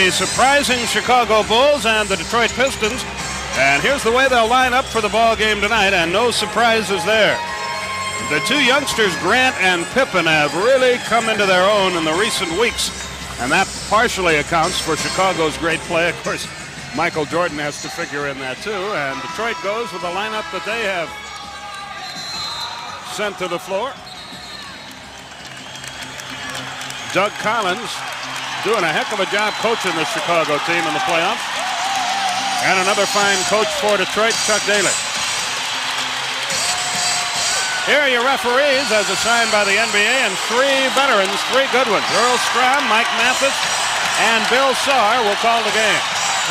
the surprising Chicago Bulls and the Detroit Pistons. And here's the way they'll line up for the ball game tonight, and no surprises there. The two youngsters, Grant and Pippen, have really come into their own in the recent weeks, and that partially accounts for Chicago's great play. Of course, Michael Jordan has to figure in that too, and Detroit goes with the lineup that they have sent to the floor. Doug Collins doing a heck of a job coaching the Chicago team in the playoffs. And another fine coach for Detroit, Chuck Daly. Here are your referees as assigned by the NBA, and three veterans, three good ones. Earl Strom, Mike Mathis, and Bill Saar will call the game.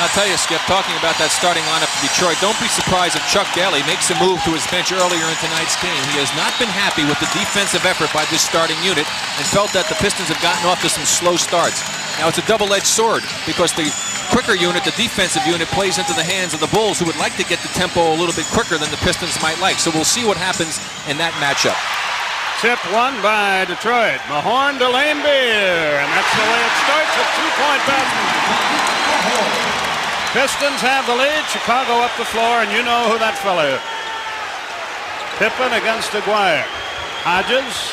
I'll tell you, Skip, talking about that starting lineup for Detroit, don't be surprised if Chuck Daly makes a move to his bench earlier in tonight's game. He has not been happy with the defensive effort by this starting unit and felt that the Pistons have gotten off to some slow starts. Now, it's a double-edged sword because the quicker unit, the defensive unit, plays into the hands of the Bulls, who would like to get the tempo a little bit quicker than the Pistons might like. So we'll see what happens in that matchup. Tip won by Detroit. Mahorn to Laimbeer, and that's the way it starts, a two-point basket. Pistons have the lead. Chicago up the floor, and you know who that fella is. Pippen against Aguirre. Hodges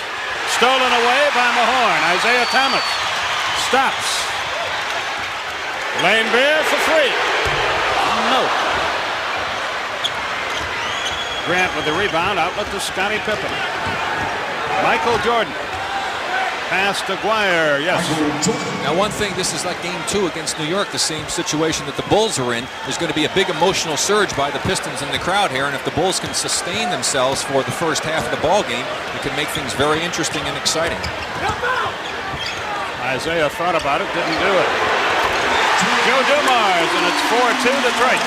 stolen away by Mahorn. Isiah Thomas stops. Laimbeer for three. No. Grant with the rebound. Outlet to Scottie Pippen. Michael Jordan. Pass to Aguirre, yes. Now, one thing, this is like game 2 against New York, the same situation that the Bulls are in. There's going to be a big emotional surge by the Pistons in the crowd here, and if the Bulls can sustain themselves for the first half of the ball game, it could make things very interesting and exciting. Isiah thought about it, didn't do it. Joe Dumars, and it's 4-2 Detroit.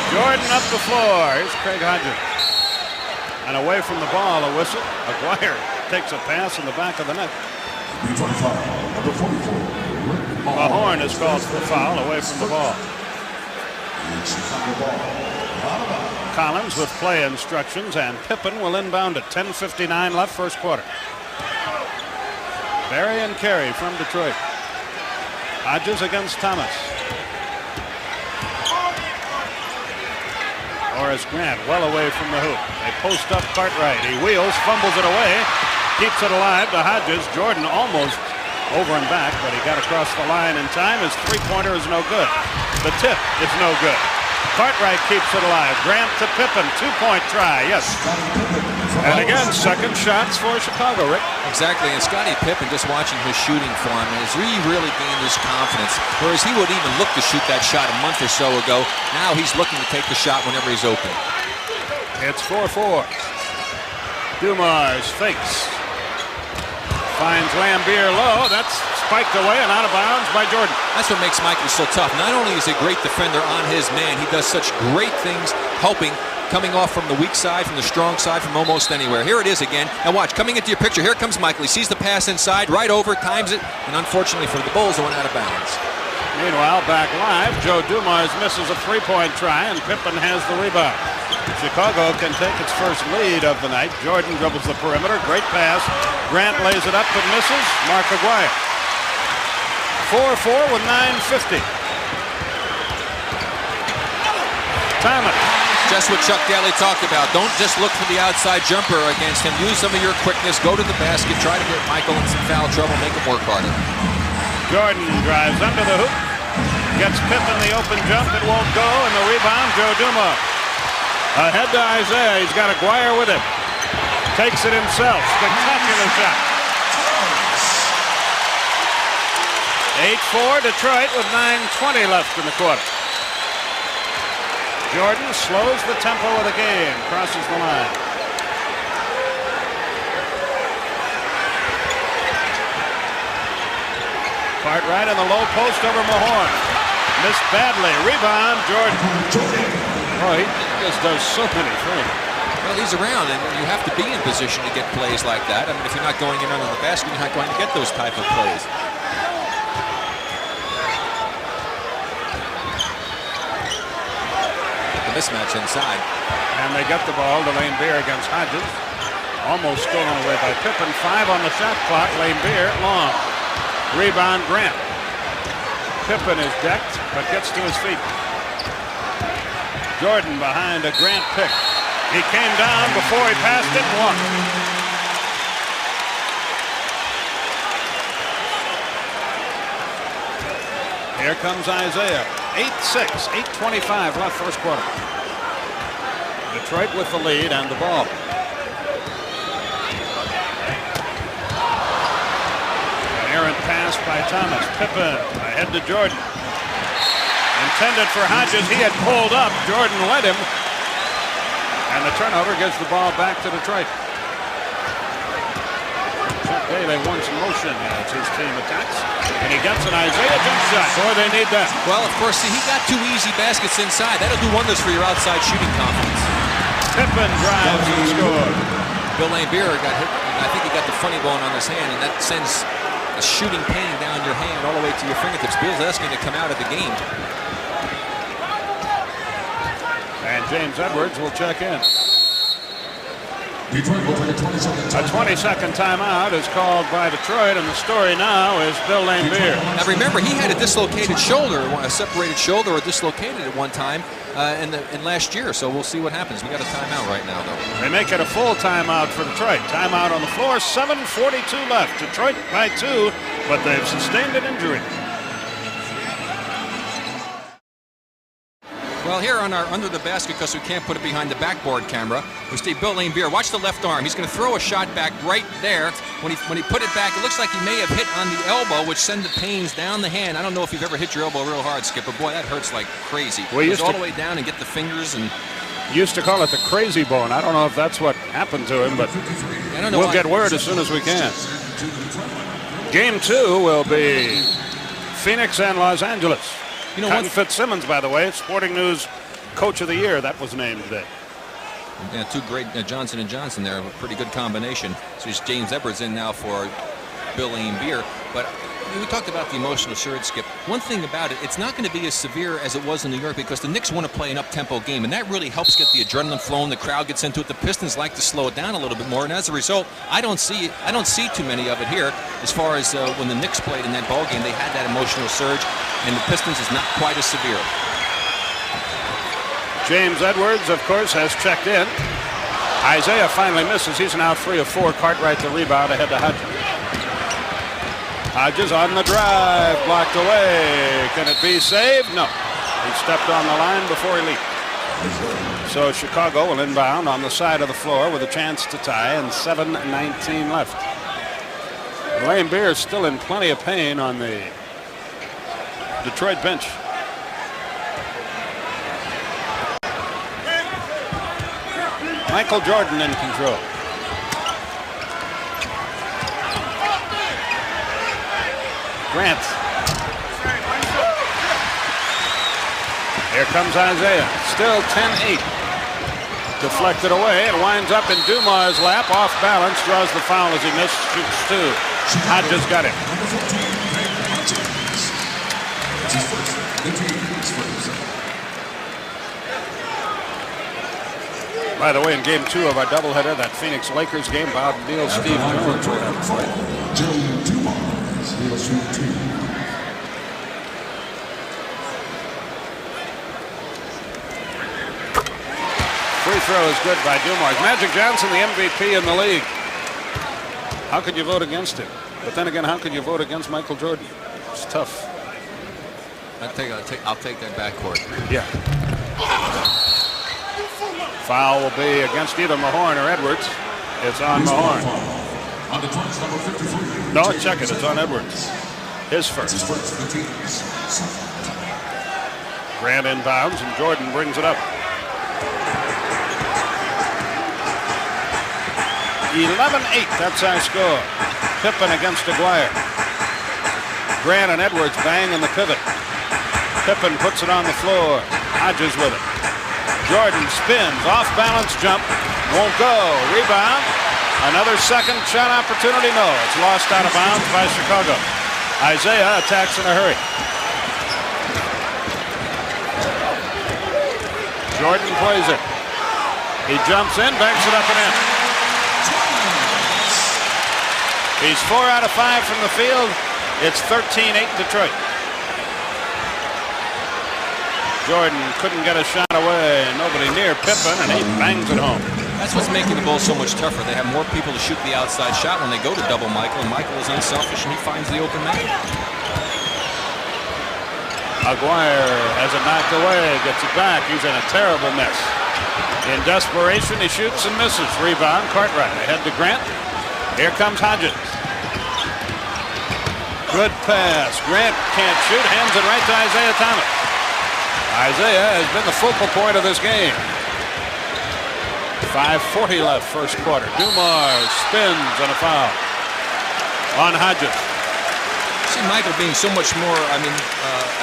Jordan up the floor. Here's Craig Hodges. And away from the ball, a whistle. Aguirre takes a pass in the back of the net. Mahorn is called for the foul away from the ball. Collins with play instructions, and Pippen will inbound at 10:59 left, first quarter. Barry and Carey from Detroit. Hodges against Thomas. Horace Grant well away from the hoop. They post up Cartwright. He wheels, fumbles it away, keeps it alive to Hodges. Jordan almost over and back, but he got across the line in time. His three-pointer is no good. The tip is no good. Cartwright keeps it alive. Grant to Pippen, two-point try, yes. And again, second shots for Chicago, Rick. Exactly, and Scottie Pippen, just watching his shooting form, has really gained his confidence. Whereas he wouldn't even look to shoot that shot a month or so ago. Now he's looking to take the shot whenever he's open. It's 4-4. Dumars fakes. Finds Laimbeer low. That's spiked away and out of bounds by Jordan. That's what makes Michael so tough. Not only is he a great defender on his man, he does such great things helping, coming off from the weak side, from the strong side, from almost anywhere. Here it is again. Now watch, coming into your picture, here comes Michael. He sees the pass inside, right over, times it, and unfortunately for the Bulls, it went out of bounds. Meanwhile, back live, Joe Dumars misses a three-point try, and Pippen has the rebound. Chicago can take its first lead of the night. Jordan dribbles the perimeter, great pass. Grant lays it up but misses. Mark Aguirre. 4-4 with 9:50. Thomas. Just what Chuck Daly talked about. Don't just look for the outside jumper against him. Use some of your quickness. Go to the basket. Try to get Michael in some foul trouble. Make him work harder. Jordan drives under the hoop. Gets Pippen the open jump. It won't go. And the rebound, Joe Dumars. Ahead to Isiah. He's got Aguirre with him. Takes it himself. Spectacular shot. 8-4 Detroit with 9:20 left in the quarter. Jordan slows the tempo of the game, crosses the line. Cartwright in the low post over Mahorn. Missed badly. Rebound, Jordan. Oh, he just does so many things. Well, he's around, and you have to be in position to get plays like that. I mean, if you're not going in under the basket, you're not going to get those type of plays. The mismatch inside. And they get the ball to Laimbeer against Hodges. Almost stolen away by Pippen. 5 on the shot clock. Laimbeer long. Rebound, Grant. Pippen is decked, but gets to his feet. Jordan behind a Grant pick. He came down before he passed it and walked. Here comes Isiah. 8-6, 8:25 left first quarter. Detroit with the lead and the ball. An errant pass by Thomas. Pippen ahead to Jordan. Intended for Hodges. He had pulled up. Jordan led him. And the turnover gives the ball back to Detroit. Chuck Daly wants motion as his team attacks. And he gets an Isiah jump shot. Boy, they need that. Well, of course, see, he got 2 easy baskets inside. That'll do wonders for your outside shooting confidence. Pippen drives and scores. Bill Laimbeer got hit. I think he got the funny bone on his hand, and that sends a shooting pain down your hand all the way to your fingertips. Bill's asking to come out of the game. And James Edwards will check in. Detroit will take a 20-second timeout. A 20-second timeout is called by Detroit, and the story now is Bill Laimbeer. Now remember, he had a dislocated shoulder, a separated shoulder, or dislocated at one time in last year. So we'll see what happens. We got a timeout right now, though. They make it a full timeout for Detroit. Timeout on the floor. 7:42 left. Detroit by 2, but they've sustained an injury. Well, here on our under the basket, because we can't put it behind the backboard camera, we see Bill Laimbeer. Watch the left arm. He's going to throw a shot back right there. When he put it back, it looks like he may have hit on the elbow, which send the pains down the hand. I don't know if you've ever hit your elbow real hard, Skipper. Boy, that hurts like crazy. We used all the way down and get the fingers and. Used to call it the crazy bone. I don't know if that's what happened to him, but we'll get word as soon as we can. Game 2 will be Phoenix and Los Angeles. You know, Cotton Fitzsimmons, by the way, Sporting News Coach of the Year. That was named today. Yeah, 2 great Johnson & Johnson there. A pretty good combination. So there's James Edwards in now for Bill Laimbeer. But we talked about the emotional surge, Skip. One thing about it, it's not going to be as severe as it was in New York because the Knicks want to play an up-tempo game, and that really helps get the adrenaline flowing. The crowd gets into it. The Pistons like to slow it down a little bit more, and as a result, I don't see too many of it here. As far as when the Knicks played in that ball game, they had that emotional surge, and the Pistons is not quite as severe. James Edwards, of course, has checked in. Isiah finally misses. He's now 3 of 4. Cartwright the rebound ahead to Hodges. Hodges on the drive, blocked away. Can it be saved? No. He stepped on the line before he leaped. So Chicago will inbound on the side of the floor with a chance to tie, and 7:19 left. Laimbeer is still in plenty of pain on the Detroit bench. Michael Jordan in control. Grant. Here comes Isiah. Still 10-8. Deflected away. It winds up in Dumars' lap. Off balance. Draws the foul as he missed. Shoots 2. Hodges got it. By the way, in Game 2 of our doubleheader, that Phoenix Lakers game, Bob Neal, Steve Jones were on fire. Free throw is good by Dumars. Magic Johnson, the MVP in the league. How could you vote against him? But then again, how could you vote against Michael Jordan? It's tough. I'll take that backcourt. Yeah. Foul will be against either Mahorn or Edwards. It's on Mahorn. No, check it. It's on Edwards. His first. Grant inbounds, and Jordan brings it up. 11-8. That's our score. Pippen against Aguirre. Grant and Edwards bang in the pivot. Pippen puts it on the floor. Hodges with it. Jordan spins, off balance jump, won't go. Rebound, another second shot opportunity. No, it's lost out of bounds by Chicago. Isiah attacks in a hurry. Jordan plays it. He jumps in, banks it up and in. He's 4 out of 5 from the field. It's 13-8 Detroit. Jordan couldn't get a shot away. Nobody near Pippen, and he bangs it home. That's what's making the Bulls so much tougher. They have more people to shoot the outside shot when they go to double Michael, and Michael is unselfish, and he finds the open man. Aguirre has it knocked away, gets it back. He's in a terrible mess. In desperation, he shoots and misses. Rebound, Cartwright ahead to Grant. Here comes Hodges. Good pass. Grant can't shoot, hands it right to Isiah Thomas. Isiah has been the focal point of this game. 5:40 left first quarter. Dumars spins on a foul on Hodges. See Michael being so much more,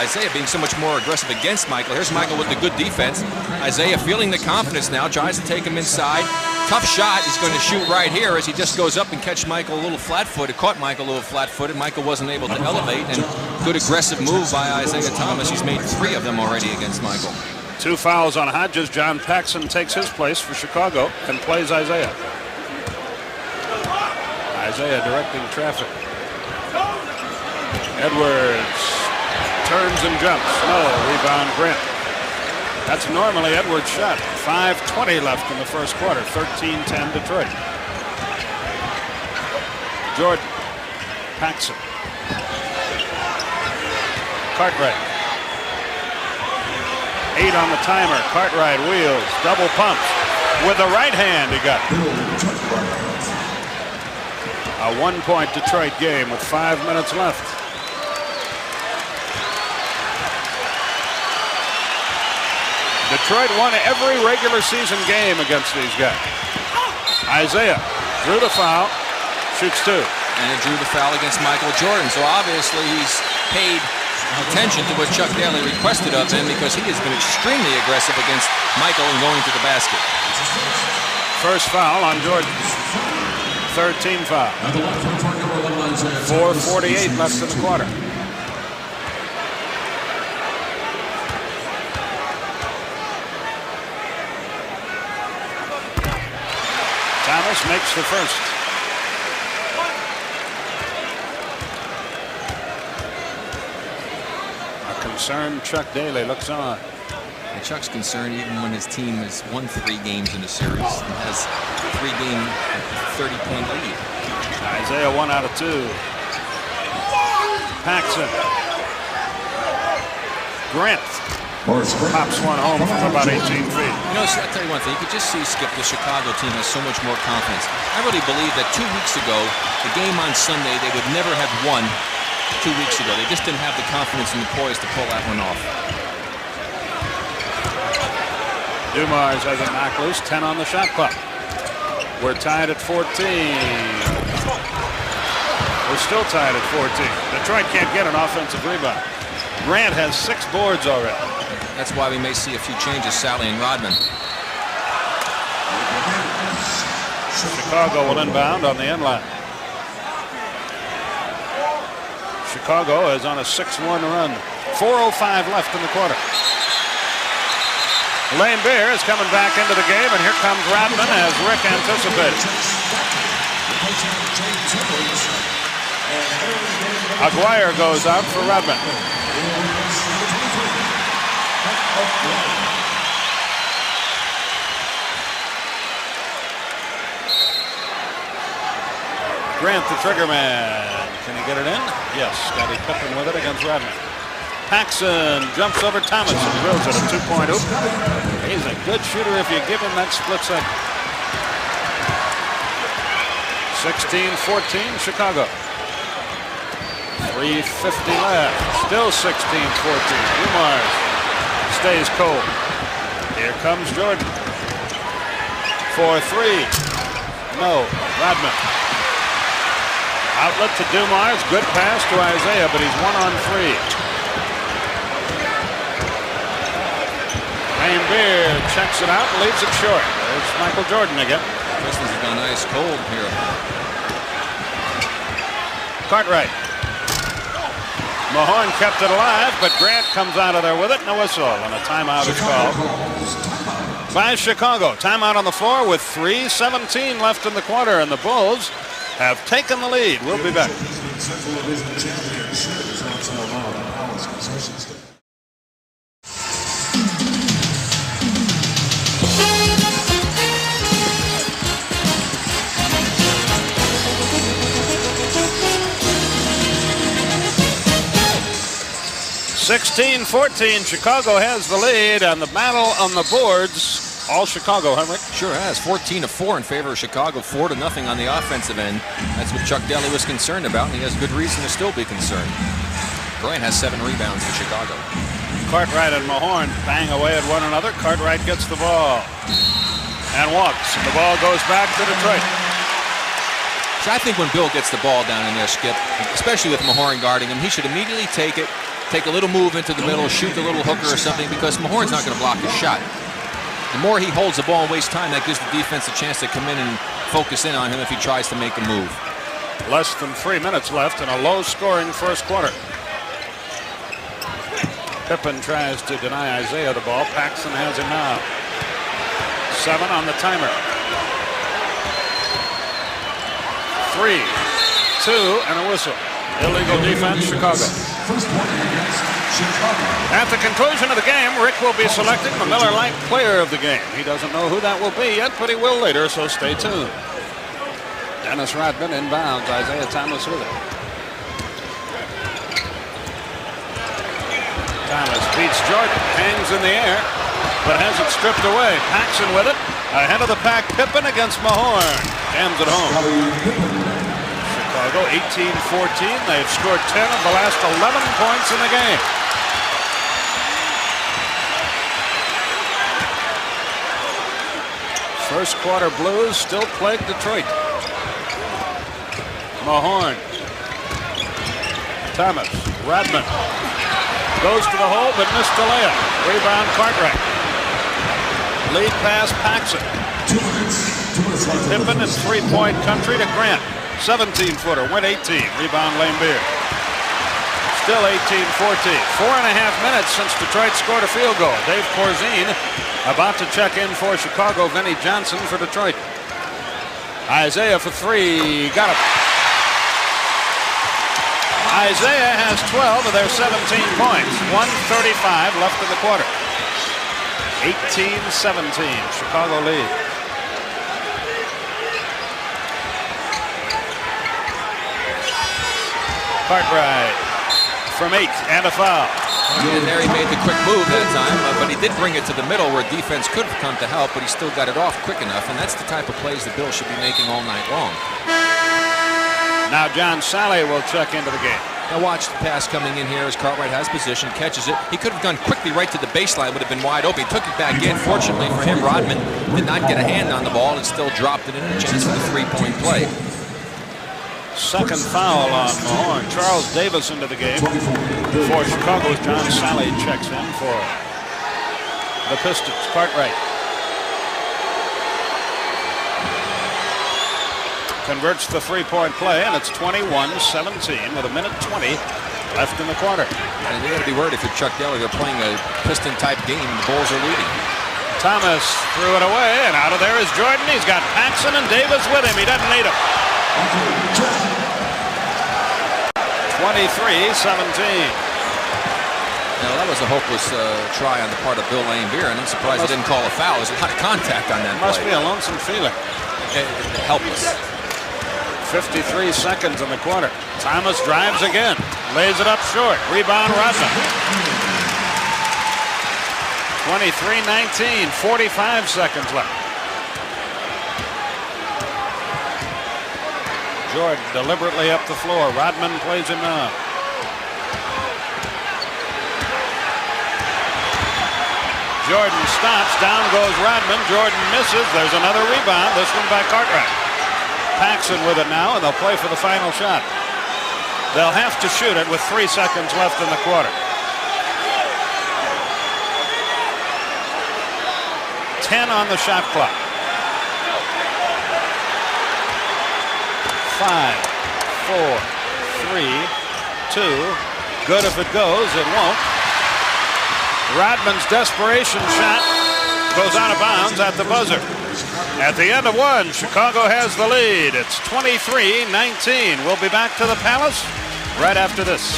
Isiah being so much more aggressive against Michael. Here's Michael with the good defense. Isiah feeling the confidence now, tries to take him inside. Tough shot. He's going to shoot right here as he just goes up and catch Michael a little flat-footed. Caught Michael a little flat-footed. Michael wasn't able to elevate, and good aggressive move by Isiah Thomas. He's made 3 of them already against Michael. 2 fouls on Hodges. John Paxson takes his place for Chicago and plays Isiah. Isiah directing traffic. Edwards turns and jumps. No, rebound Grant. That's normally Edwards' shot. 5:20 left in the first quarter. 13-10 Detroit. Jordan. Paxson. Cartwright. 8 on the timer. Cartwright wheels. Double pumps. With the right hand he got it. A 1-point Detroit game with 5 minutes left. Detroit won every regular season game against these guys. Isiah drew the foul, shoots 2. And he drew the foul against Michael Jordan. So obviously he's paid attention to what Chuck Daly requested of him, because he has been extremely aggressive against Michael and going to the basket. First foul on Jordan. Third team foul. 4:48 left in the quarter. Thomas makes the first. A concerned Chuck Daly looks on. And Chuck's concerned even when his team has won 3 games in the series and has a 3-game 30-point lead. Isiah 1 out of 2. Paxson. Grant pops one home from about 18 feet. You know, so I'll tell you one thing. You could just see, Skip, the Chicago team has so much more confidence. I really believe that 2 weeks ago, the game on Sunday, they would never have won 2 weeks ago. They just didn't have the confidence and the poise to pull that one off. Dumars has a knock loose. 10 on the shot clock. We're tied at 14. We're still tied at 14. Detroit can't get an offensive rebound. Grant has 6 boards already. That's why we may see a few changes, Sally and Rodman. Chicago will inbound on the end line. Chicago is on a 6-1 run. 4:05 left in the quarter. Laimbeer is coming back into the game, and here comes Rodman as Rick anticipated. Aguirre goes out for Rodman. Grant, the trigger man. Can he get it in? Yes, Scottie Pippen with it against Rodman. Paxson jumps over Thomas and drills it, a 2-point hoop. He's a good shooter if you give him that split second. 16-14 Chicago. 3:50 left. Still 16-14. Dumars stays cold. Here comes Jordan. 4-3. No. Rodman. Outlet to Dumars. Good pass to Isiah, but he's 1 on 3. Laimbeer checks it out and leaves it short. There's Michael Jordan again. Pistons have gone ice cold here. Cartwright. Mahorn kept it alive, but Grant comes out of there with it, and a whistle, and a timeout is called by Chicago. Timeout on the floor with 3:17 left in the quarter, and the Bulls have taken the lead. We'll be back. 16-14, Chicago has the lead, and the battle on the boards, all Chicago, huh, Rick? Sure has. 14-4 in favor of Chicago, 4-0 on the offensive end. That's what Chuck Daly was concerned about, and he has good reason to still be concerned. Grant has 7 rebounds for Chicago. Cartwright and Mahorn bang away at one another. Cartwright gets the ball and walks, and the ball goes back to Detroit. So I think when Bill gets the ball down in there, Skip, especially with Mahorn guarding him, he should immediately take it, take a little move into the middle, shoot the little hooker or something, because Mahorn's not going to block his shot. The more he holds the ball and wastes time, that gives the defense a chance to come in and focus in on him if he tries to make a move. Less than 3 minutes left in a low-scoring first quarter. Pippen tries to deny Isiah the ball. Paxson has him now. 7 on the timer. 3, 2, and a whistle. Illegal defense, Chicago. At the conclusion of the game, Rick will be selecting the Miller Lite player of the game. He doesn't know who that will be yet, but he will later, so stay tuned. Dennis Rodman inbounds. Isiah Thomas with it. Thomas beats Jordan, hangs in the air, but has it stripped away. Paxson with it. Ahead of the pack, Pippen against Mahorn. Jams it home. Chicago 18-14. They've scored 10 of the last 11 points in the game. First quarter blues still plague Detroit. Mahorn. Thomas. Rodman. Goes to the hole, but missed the layup. Rebound, Cartwright. Lead pass, Paxson. Pippen in three-point country to Grant. 17-footer, went 18. Rebound, Laimbeer. Still 18-14. 4.5 minutes since Detroit scored a field goal. Dave Corzine about to check in for Chicago. Vinnie Johnson for Detroit. Isiah for 3. Got it. Isiah has 12 of their 17 points. 1:35 left in the quarter. 18-17, Chicago lead. Cartwright from 8 and a foul. And there he made the quick move that time, but he did bring it to the middle where defense could have come to help, but he still got it off quick enough, and that's the type of plays that Bill should be making all night long. Now John Sally will check into the game. Now watch the pass coming in here as Cartwright has position, catches it. He could have gone quickly right to the baseline, would have been wide open. He took it back in. Fortunately for him, Rodman did not get a hand on the ball and still dropped it in. A chance for the three-point play. Second foul on Mahorn. Charles Davis into the game for Chicago. John Sally checks in for the Pistons. Cartwright converts the three-point play, and it's 21-17 with 1:20 left in the quarter. And you got to be worried if you're Chuck Daly. They're playing a Piston-type game. The Bulls are leading. Thomas threw it away, and out of there is Jordan. He's got Paxson and Davis with him. He doesn't need him. 23-17. Now that was a hopeless try on the part of Bill Laimbeer, and I'm surprised he didn't call a foul. There's a lot of contact on that play. Must be a lonesome feeling. Helpless. 53 seconds in the quarter. Thomas drives again. Lays it up short. Rebound, Rodman. 23-19. 45 seconds left. Jordan deliberately up the floor. Rodman plays him now. Jordan stops. Down goes Rodman. Jordan misses. There's another rebound. This one by Cartwright. Paxson with it now, and they'll play for the final shot. They'll have to shoot it with 3 seconds left in the quarter. 10 on the shot clock. 5, 4, 3, 2. Good if it goes. It won't. Rodman's desperation shot goes out of bounds at the buzzer. At the end of one, Chicago has the lead. It's 23-19. We'll be back to the Palace right after this.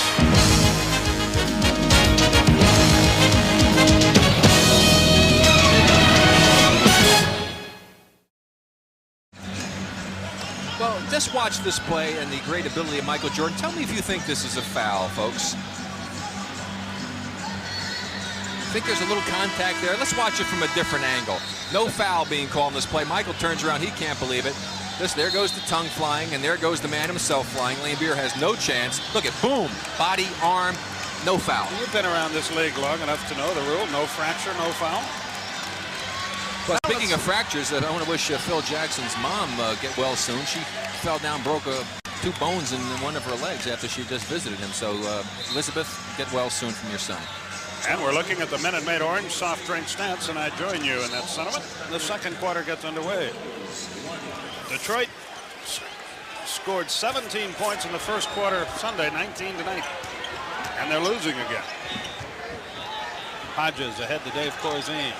Well, just watch this play and the great ability of Michael Jordan. Tell me if you think this is a foul, folks. think there's a little contact there. Let's watch it from a different angle. No foul being called in this play. Michael turns around. He can't believe it. There goes the tongue flying, and there goes the man himself flying. Laimbeer has no chance. Look at, boom, body, arm, no foul. You've been around this league long enough to know the rule. No fracture, no foul. Well, speaking of fractures, I want to wish Phil Jackson's mom get well soon. She fell down, broke 2 bones in one of her legs after she just visited him. So, Elizabeth, get well soon from your son. And we're looking at the Minute Maid Orange soft drink stance, and I join you in that sentiment. The second quarter gets underway. Detroit scored 17 points in the first quarter Sunday, 19-9. And they're losing again. Hodges ahead to Dave Corzine.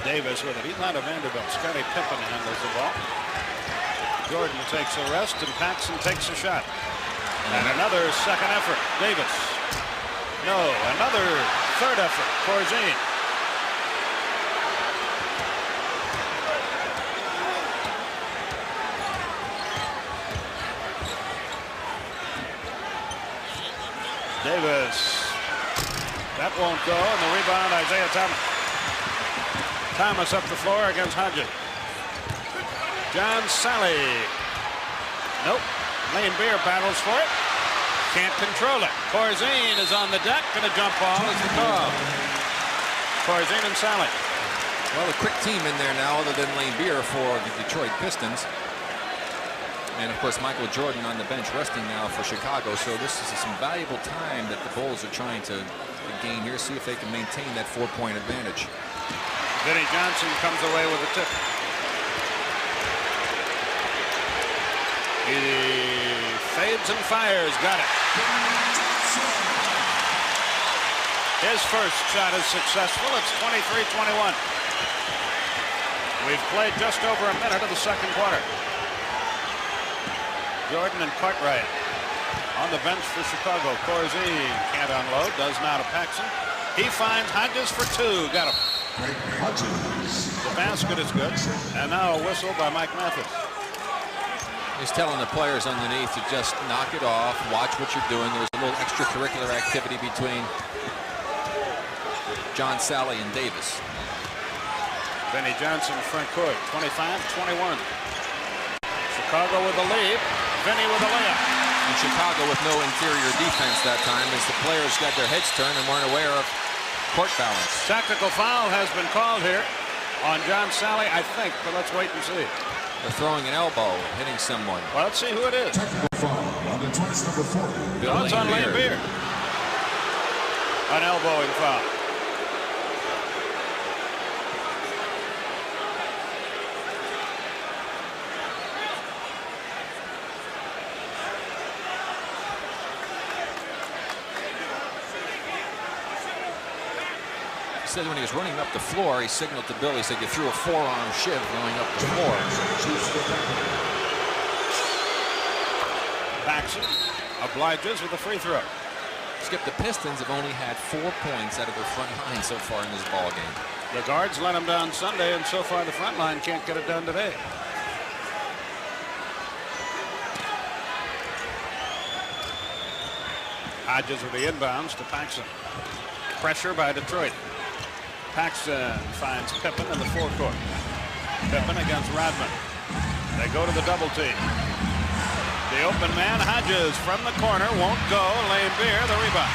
Davis with it. He's not a Vanderbilt. Scottie Pippen handles the ball. Jordan takes a rest, and Paxson takes a shot. And another second effort. Davis. No, another third effort. Corzine. Davis. That won't go, and the rebound, Isiah Thomas. Thomas up the floor against Hodges. John Sally. Nope. Laimbeer battles for it. Can't control it. Corzine is on the deck, and a jump ball is the call. Corzine and Sally. Well, a quick team in there now other than Laimbeer for the Detroit Pistons. And, of course, Michael Jordan on the bench resting now for Chicago. So this is some valuable time that the Bulls are trying to gain here. See if they can maintain that 4-point advantage. Vinnie Johnson comes away with a tip. He fades and fires. Got it. His first shot is successful. It's 23-21. We've played just over a minute of the second quarter. Jordan and Cartwright on the bench for Chicago. Corzine can't unload. Does now to Paxson. He finds Hodges for 2. Got him. The basket is good. And now a whistle by Mike Mathis. He's telling the players underneath to just knock it off, watch what you're doing. There's a little extracurricular activity between John Sally and Davis. Vinnie Johnson front court, 25-21. Chicago with the lead. Vinnie with a layup. And Chicago with no interior defense that time as the players got their heads turned and weren't aware of court balance. Tactical foul has been called here on John Sally, I think, but let's wait and see. They're throwing an elbow, hitting someone. Well, let's see who it is. Technical foul on the 20's number 40. No, it's on Laimbeer. An elbowing foul. He said when he was running up the floor, he signaled to Bill. He said you threw a forearm shiv going up the floor. Paxson obliges with a free throw. Skip, the Pistons have only had 4 points out of their front line so far in this ball game. The guards let them down Sunday, and so far the front line can't get it done today. Hodges with the inbounds to Paxson. Pressure by Detroit. Paxson finds Pippen in the forecourt. Pippen against Rodman. They go to the double team. The open man, Hodges from the corner, won't go. Laimbeer, the rebound.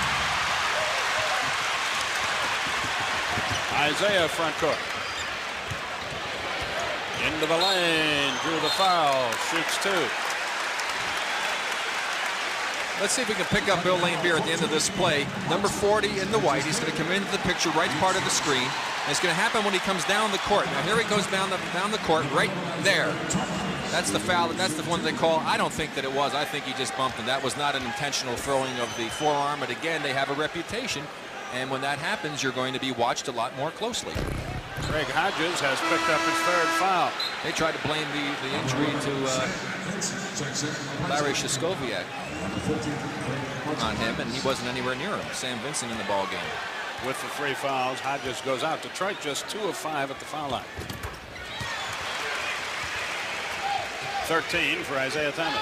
Isiah front court. Into the lane, drew the foul, shoots 2. Let's see if we can pick up Bill Laimbeer at the end of this play. Number 40 in the white. He's going to come into the picture, right part of the screen. And it's going to happen when he comes down the court. Now here he goes down the court, right there. That's the foul. That's the one they call. I don't think that it was. I think he just bumped him. That was not an intentional throwing of the forearm. But again, they have a reputation. And when that happens, you're going to be watched a lot more closely. Greg Hodges has picked up his 3rd foul. They tried to blame the injury to Larry Shaskovyak on him, and he wasn't anywhere near him. Sam Vincent in the ball game. With the 3 fouls, Hodges goes out. Detroit just 2 of 5 at the foul line. 13 for Isiah Thomas.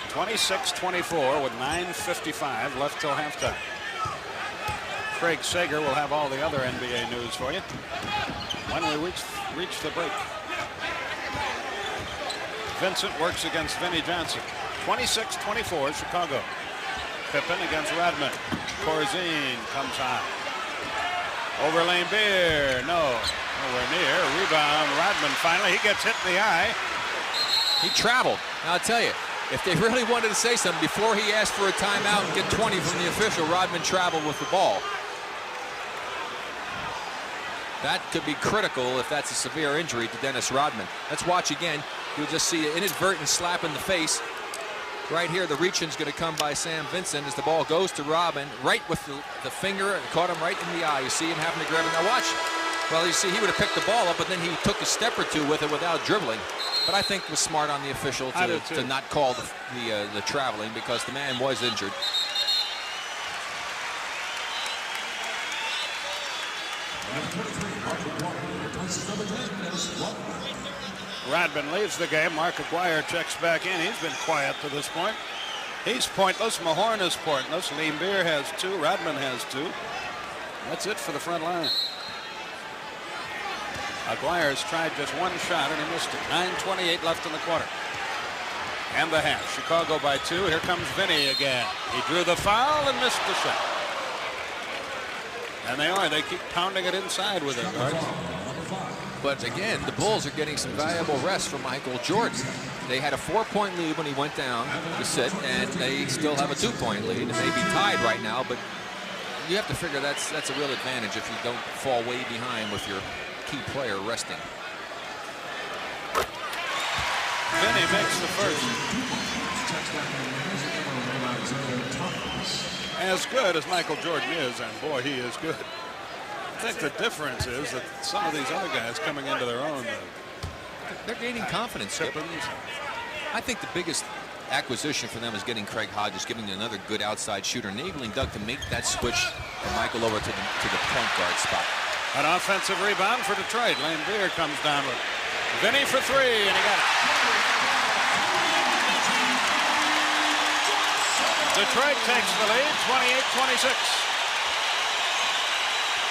26-24 with 9:55 left till halftime. Craig Sager will have all the other NBA news for you when we reach the break. Vincent works against Vinnie Johnson. 26-24, Chicago. Pippen against Rodman. Corzine comes high. Over Laimbeer. Nowhere near. Rebound. Rodman finally. He gets hit in the eye. He traveled. Now, I'll tell you, if they really wanted to say something, before he asked for a timeout and get 20 from the official, Rodman traveled with the ball. That could be critical if that's a severe injury to Dennis Rodman. Let's watch again. You'll just see an inadvertent slap in the face. Right here, the reach-in's going to come by Sam Vincent as the ball goes to Rodman, right with the finger, and caught him right in the eye. You see him having to grab it. Now watch. Well, you see, he would have picked the ball up, but then he took a step or two with it without dribbling. But I think it was smart on the official to not call the traveling, because the man was injured. Rodman leaves the game. Mark Aguirre checks back in. He's been quiet to this point. He's pointless. Mahorn is pointless. Laimbeer has 2. Rodman has 2. That's it for the front line. Aguirre's tried just one shot and he missed it. 9:28 left in the quarter. And the half. Chicago by 2. Here comes Vinny again. He drew the foul and missed the shot. And they keep pounding it inside with it, guards. But again, the Bulls are getting some valuable rest from Michael Jordan. They had a 4-point lead when he went down to sit, and they still have a 2-point lead. It may be tied right now, but you have to figure that's a real advantage if you don't fall way behind with your key player resting. Vinny makes the first. As good as Michael Jordan is, and boy, he is good. I think the difference is that some of these other guys coming into their own. They're gaining confidence. I think the biggest acquisition for them is getting Craig Hodges, giving them another good outside shooter, enabling Doug to make that switch from Michael over to the point guard spot. An offensive rebound for Detroit. Laimbeer comes down with Vinny for 3, and he got it. Detroit takes the lead, 28-26.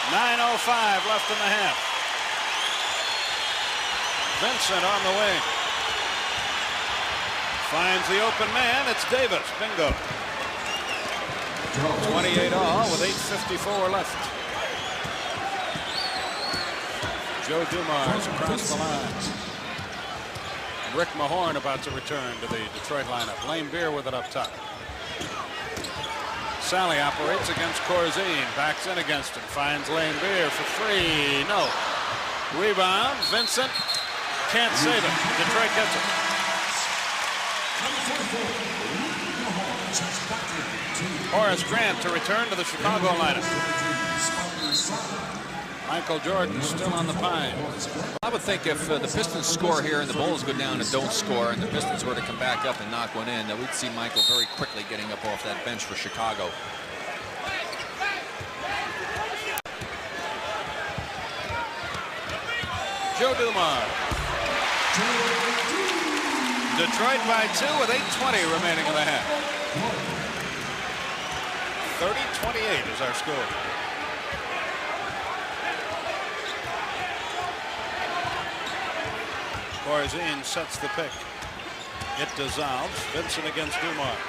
9:05 left in the half. Vincent on the wing. Finds the open man. It's Davis. Bingo. 28-all with 8:54 left. Joe Dumars across the line. Rick Mahorn about to return to the Detroit lineup. Laimbeer with it up top. Sally operates against Corzine. Backs in against him. Finds Laimbeer for 3. No. Rebound. Vincent can't save it. Detroit gets it. Horace Grant to return to the Chicago lineup. Michael Jordan still on the pine. I would think if the Pistons score here and the Bulls go down and don't score, and the Pistons were to come back up and knock one in, that we'd see Michael very quickly getting up off that bench for Chicago. Joe Dumars. Detroit by 2 with 8:20 remaining in the half. 30-28 is our score. Corzine sets the pick. It dissolves. Vincent against Dumars.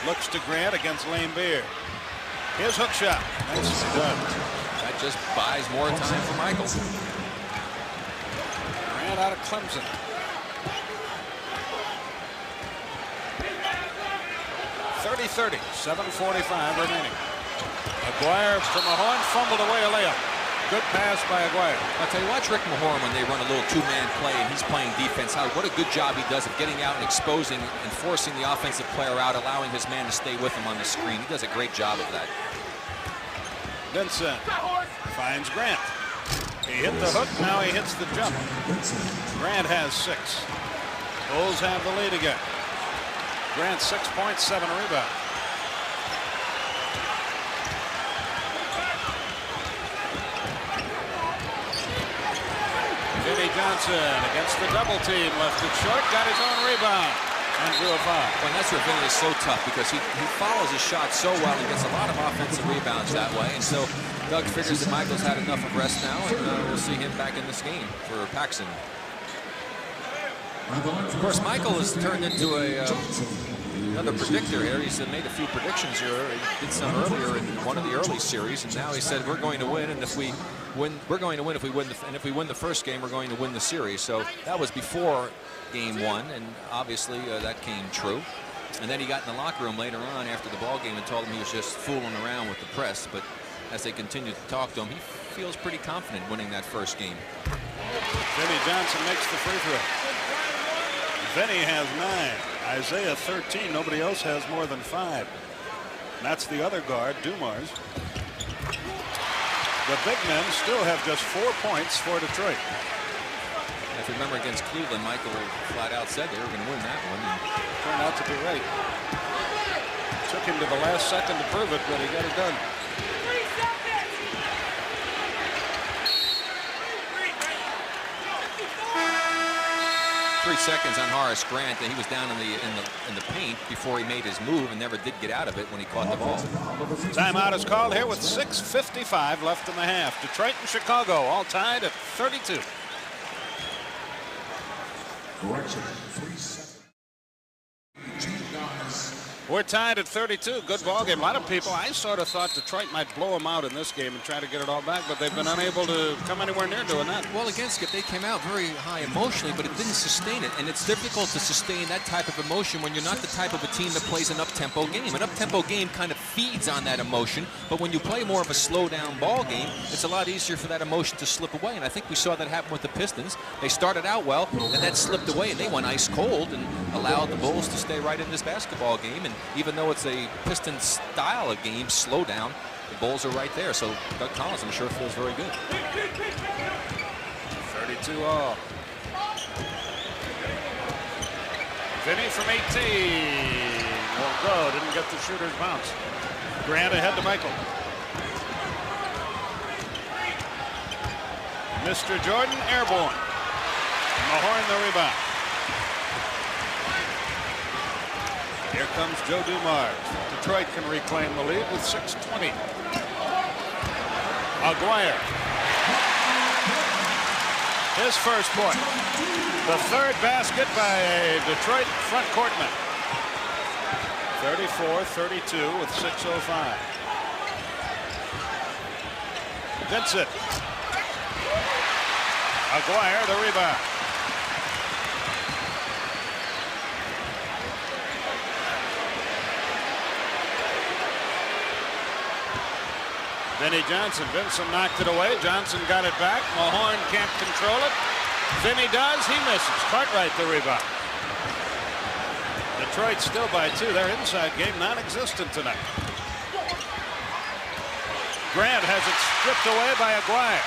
Looks to Grant against Laimbeer. His hook shot. Nicely done. That just buys more time for Michael. Grant out of Clemson. 30-30. 7:45 remaining. Aguirre from Mahorn fumbled away a layup. Good pass by Aguirre. I'll tell you, watch Rick Mahorn when they run a little 2-man play and he's playing defense. What a good job he does of getting out and exposing and forcing the offensive player out, allowing his man to stay with him on the screen. He does a great job of that. Vincent finds Grant. He hit the hook, now he hits the jump. Grant has 6. Bulls have the lead again. Grant 6 points, 7 rebounds. Vinnie Johnson against the double team, left it short, got his own rebound. and drew a foul. Well, and that's where Vinny is so tough because he follows his shot so well. He gets a lot of offensive rebounds that way. And so Doug figures that Michael's had enough of rest now, and we'll see him back in this game for Paxson. Of course, Michael has turned into another predictor here. He's made a few predictions here. He did some earlier in one of the early series, and now he said we're going to win, and if we win, we're going to win. If we win, and if we win the first game, we're going to win the series. So that was before Game 1, and obviously that came true. And then he got in the locker room later on after the ball game and told him he was just fooling around with the press. But as they continued to talk to him, he feels pretty confident winning that first game. Vinny Johnson makes the free throw. Vinny has 9. Isiah 13. Nobody else has more than 5. And that's the other guard, Dumars. The big men still have just 4 points for Detroit. If you remember against Cleveland, Michael flat out said they were going to win that one. And turned out to be right. Took him to the last second to prove it, but he got it done. 3 seconds on Horace Grant, and he was down in the paint before he made his move and never did get out of it when he caught the ball. Timeout is called here with 6:55 left in the half. Detroit and Chicago all tied at 32. Correction, 3 seconds. We're tied at 32. Good ball game. A lot of people, I sort of thought Detroit might blow them out in this game and try to get it all back, but they've been unable to come anywhere near doing that. Well, again, Skip, they came out very high emotionally, but it didn't sustain it. And it's difficult to sustain that type of emotion when you're not the type of a team that plays an up-tempo game. An up-tempo game kind of feeds on that emotion, but when you play more of a slow-down ball game, it's a lot easier for that emotion to slip away. And I think we saw that happen with the Pistons. They started out well, and that slipped away, and they went ice cold and allowed the Bulls to stay right in this basketball game. And even though it's a Pistons style of game, slow down, the Bulls are right there. So Doug Collins, I'm sure, feels very good. 32 all. Vinny from 18. Won't go. Didn't get the shooter's bounce. Grant ahead to Michael. Mr. Jordan airborne. Mahorn the rebound. Here comes Joe Dumars. Detroit can reclaim the lead with 6:20. Aguirre. His first point. The third basket by a Detroit front courtman. 34-32 with 6:05. Vincent. Aguirre the rebound. Vinny Johnson. Vincent knocked it away. Johnson got it back. Mahorn can't control it. Vinny does. He misses. Cartwright the rebound. Detroit still by 2. Their inside game non-existent tonight. Grant has it stripped away by Aguirre.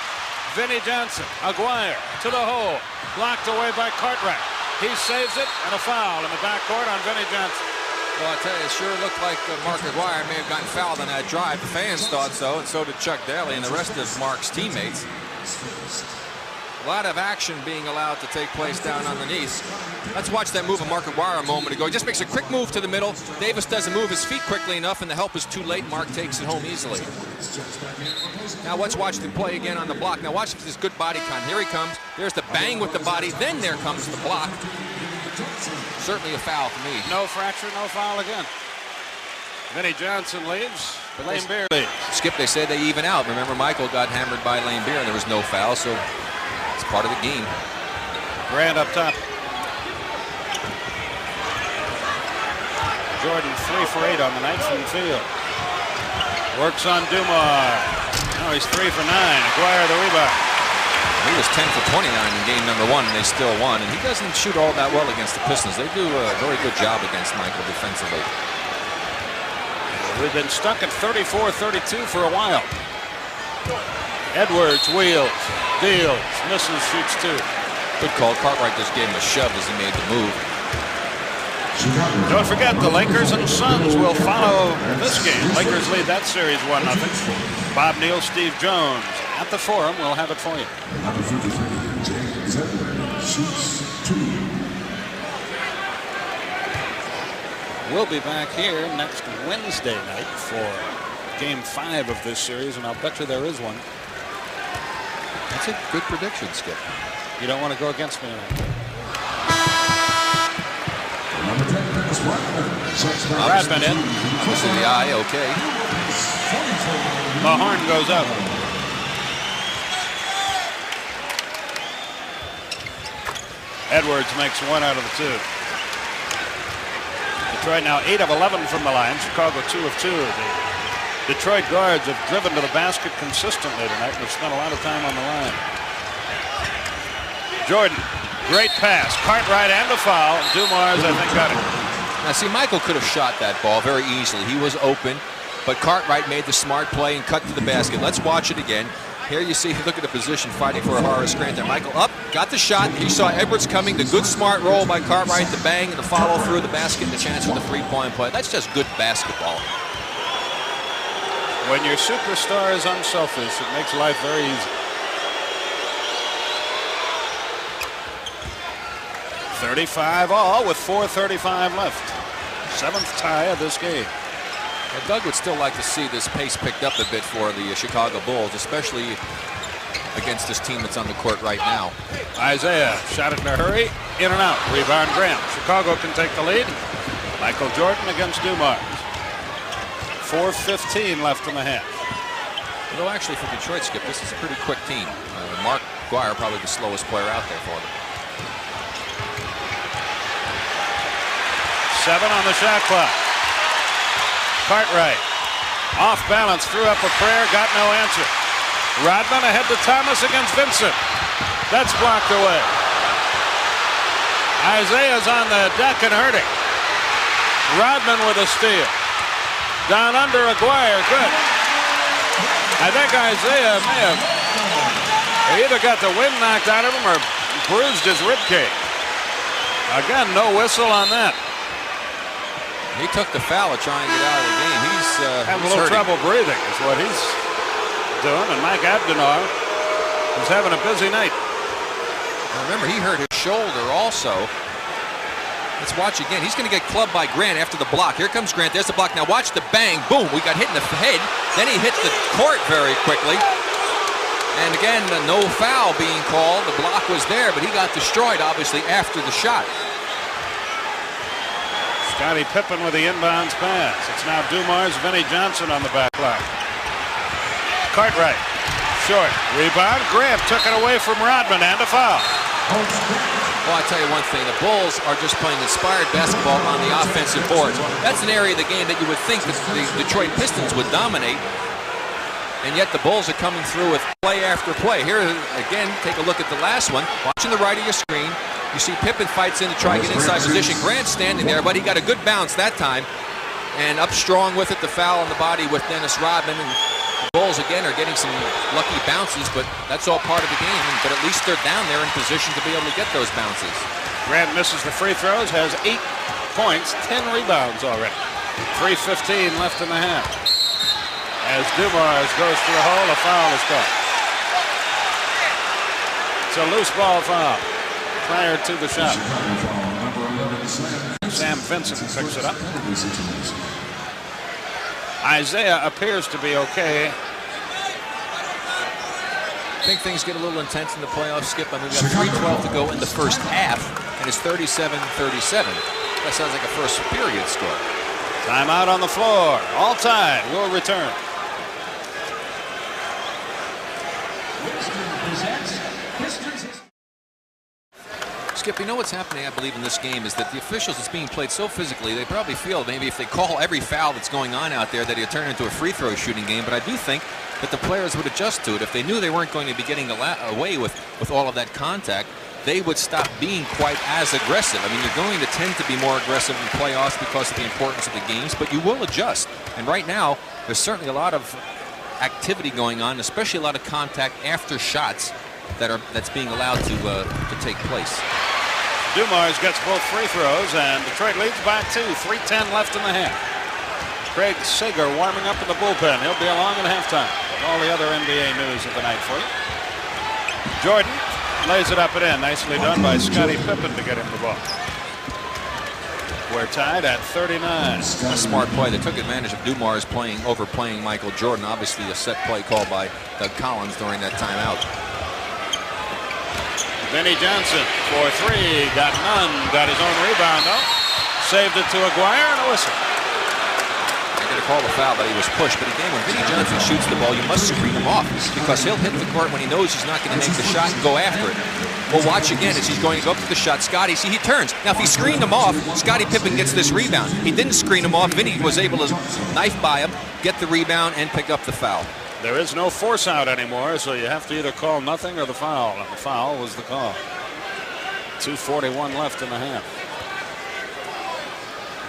Vinny Johnson. Aguirre to the hole. Blocked away by Cartwright. He saves it, and a foul in the backcourt on Vinny Johnson. Well, I tell you, it sure looked like Mark Aguirre may have gotten fouled on that drive. The fans thought so, and so did Chuck Daly and the rest of Mark's teammates. A lot of action being allowed to take place down underneath. Let's watch that move of Mark Aguirre a moment ago. He just makes a quick move to the middle. Davis doesn't move his feet quickly enough, and the help is too late. Mark takes it home easily. Now let's watch the play again on the block. Now watch this good body con. Here he comes. There's the bang with the body. Then there comes the block. Certainly a foul for me. No fracture, no foul again. Vinny Johnson leaves. Laimbeer leaves. Skip, they said they even out. Remember, Michael got hammered by Laimbeer and there was no foul, so it's part of the game. Grant up top. Jordan 3 for 8 on the night from the field. Works on Dumars. Now he's 3 for 9. Aguirre the rebound. He was 10 for 29 in game number 1, and they still won. And he doesn't shoot all that well against the Pistons. They do a very good job against Michael defensively. We've been stuck at 34-32 for a while. Edwards wheels, deals, misses, shoots 2. Good call. Cartwright just gave him a shove as he made the move. Don't forget, the Lakers and Suns will follow this game. Lakers lead that series 1-0. Bob Neal, Steve Jones. At the Forum, we'll have it for you. Number 53, James Edwards shoots 2. we'll be back here next Wednesday night for Game 5 of this series, and I'll bet you there is one. That's a good prediction, Skip. You don't want to go against me tonight. Rodman in. Obviously the eye, okay. The horn goes up. Edwards makes 1 out of the 2. Detroit now 8 of 11 from the line. Chicago 2 of 2. The Detroit guards have driven to the basket consistently tonight. They've spent a lot of time on the line. Jordan, great pass. Cartwright and a foul. Dumars, I think, got it. Now, see, Michael could have shot that ball very easily. He was open, but Cartwright made the smart play and cut to the basket. Let's watch it again. Here you see, look at the position, fighting for a Horace Grant there. Michael up, got the shot. He saw Edwards coming. The good smart roll by Cartwright, the bang, and the follow through the basket, and the chance for the three-point play. That's just good basketball. When your superstar is unselfish, it makes life very easy. 35 all with 4:35 left. 7th tie of this game. Now, Doug would still like to see this pace picked up a bit for the Chicago Bulls, especially against this team that's on the court right now. Isiah shot it in a hurry, in and out. Rebound Grant. Chicago can take the lead. Michael Jordan against Dumars. 4:15 left in the half. Although actually for Detroit, Skip, this is a pretty quick team. Mark Guire probably the slowest player out there for them. 7 on the shot clock. Cartwright off balance, threw up a prayer, got no answer. Rodman ahead to Thomas against Vincent. That's blocked away. Isiah's on the deck and hurting. Rodman with a steal. Down under Aguirre, good. I think Isiah may have either got the wind knocked out of him or bruised his ribcage. Again, no whistle on that. He took the foul to try and get out of the game. He's having a little trouble breathing is what he's doing. And Mike Abdenor is having a busy night. Now remember, he hurt his shoulder also. Let's watch again. He's going to get clubbed by Grant after the block. Here comes Grant. There's the block. Now watch the bang. Boom. We got hit in the head. Then he hit the court very quickly. And again, no foul being called. The block was there, but he got destroyed, obviously, after the shot. Scottie Pippen with the inbounds pass. It's now Dumars, Vinnie Johnson on the back line. Cartwright, short, rebound. Grant took it away from Rodman and a foul. Well, I tell you one thing, the Bulls are just playing inspired basketball on the offensive boards. That's an area of the game that you would think that the Detroit Pistons would dominate, and yet the Bulls are coming through with play after play. Here, again, take a look at the last one. Watching the right of your screen. You see Pippen fights in to try and get inside position. Grant standing there, but he got a good bounce that time. And up strong with it, the foul on the body with Dennis Rodman. And the Bulls, again, are getting some lucky bounces, but that's all part of the game. But at least they're down there in position to be able to get those bounces. Grant misses the free throws, has 8 points, 10 rebounds already. 3:15 left in the half. As Dumars goes to the hole, a foul is caught. It's a loose ball foul. Prior to the shot. Sam Vincent picks it up. Isiah appears to be okay. I think things get a little intense in the playoffs, Skip. I mean, we've got 3:12 to go in the first half, and it's 37-37. That sounds like a first period score. Timeout on the floor. All tied. We'll return. Skip, you know what's happening, I believe, in this game is that the officials, it's being played so physically, they probably feel maybe if they call every foul that's going on out there that it'll turn into a free throw shooting game. But I do think that the players would adjust to it. If they knew they weren't going to be getting away with all of that contact, they would stop being quite as aggressive. I mean, you're going to tend to be more aggressive in playoffs because of the importance of the games, but you will adjust. And right now, there's certainly a lot of activity going on, especially a lot of contact after shots that's being allowed to take place. Dumars gets both free throws, and Detroit leads by 2. 3:10 left in the half. Craig Sager warming up in the bullpen. He'll be along at halftime with all the other NBA news of the night for you. Jordan lays it up and in. Nicely done by Scottie Pippen to get him the ball. We're tied at 39. A smart play. They took advantage of Dumars overplaying Michael Jordan. Obviously a set play called by Doug Collins during that timeout. Vinnie Johnson for three. Got none. Got his own rebound though. Saved it to Aguirre and a whistle. They're going to call the foul, but he was pushed. But again, when Vinnie Johnson shoots the ball, you must screen him off because he'll hit the court when he knows he's not going to make the shot and go after it. Well, watch again as he's going to go up to the shot. Scottie, see, he turns. Now, if he screened him off, Scottie Pippen gets this rebound. He didn't screen him off. Vinnie was able to knife by him, get the rebound, and pick up the foul. There is no force out anymore, so you have to either call nothing or the foul. And the foul was the call. 2:41 left in the half.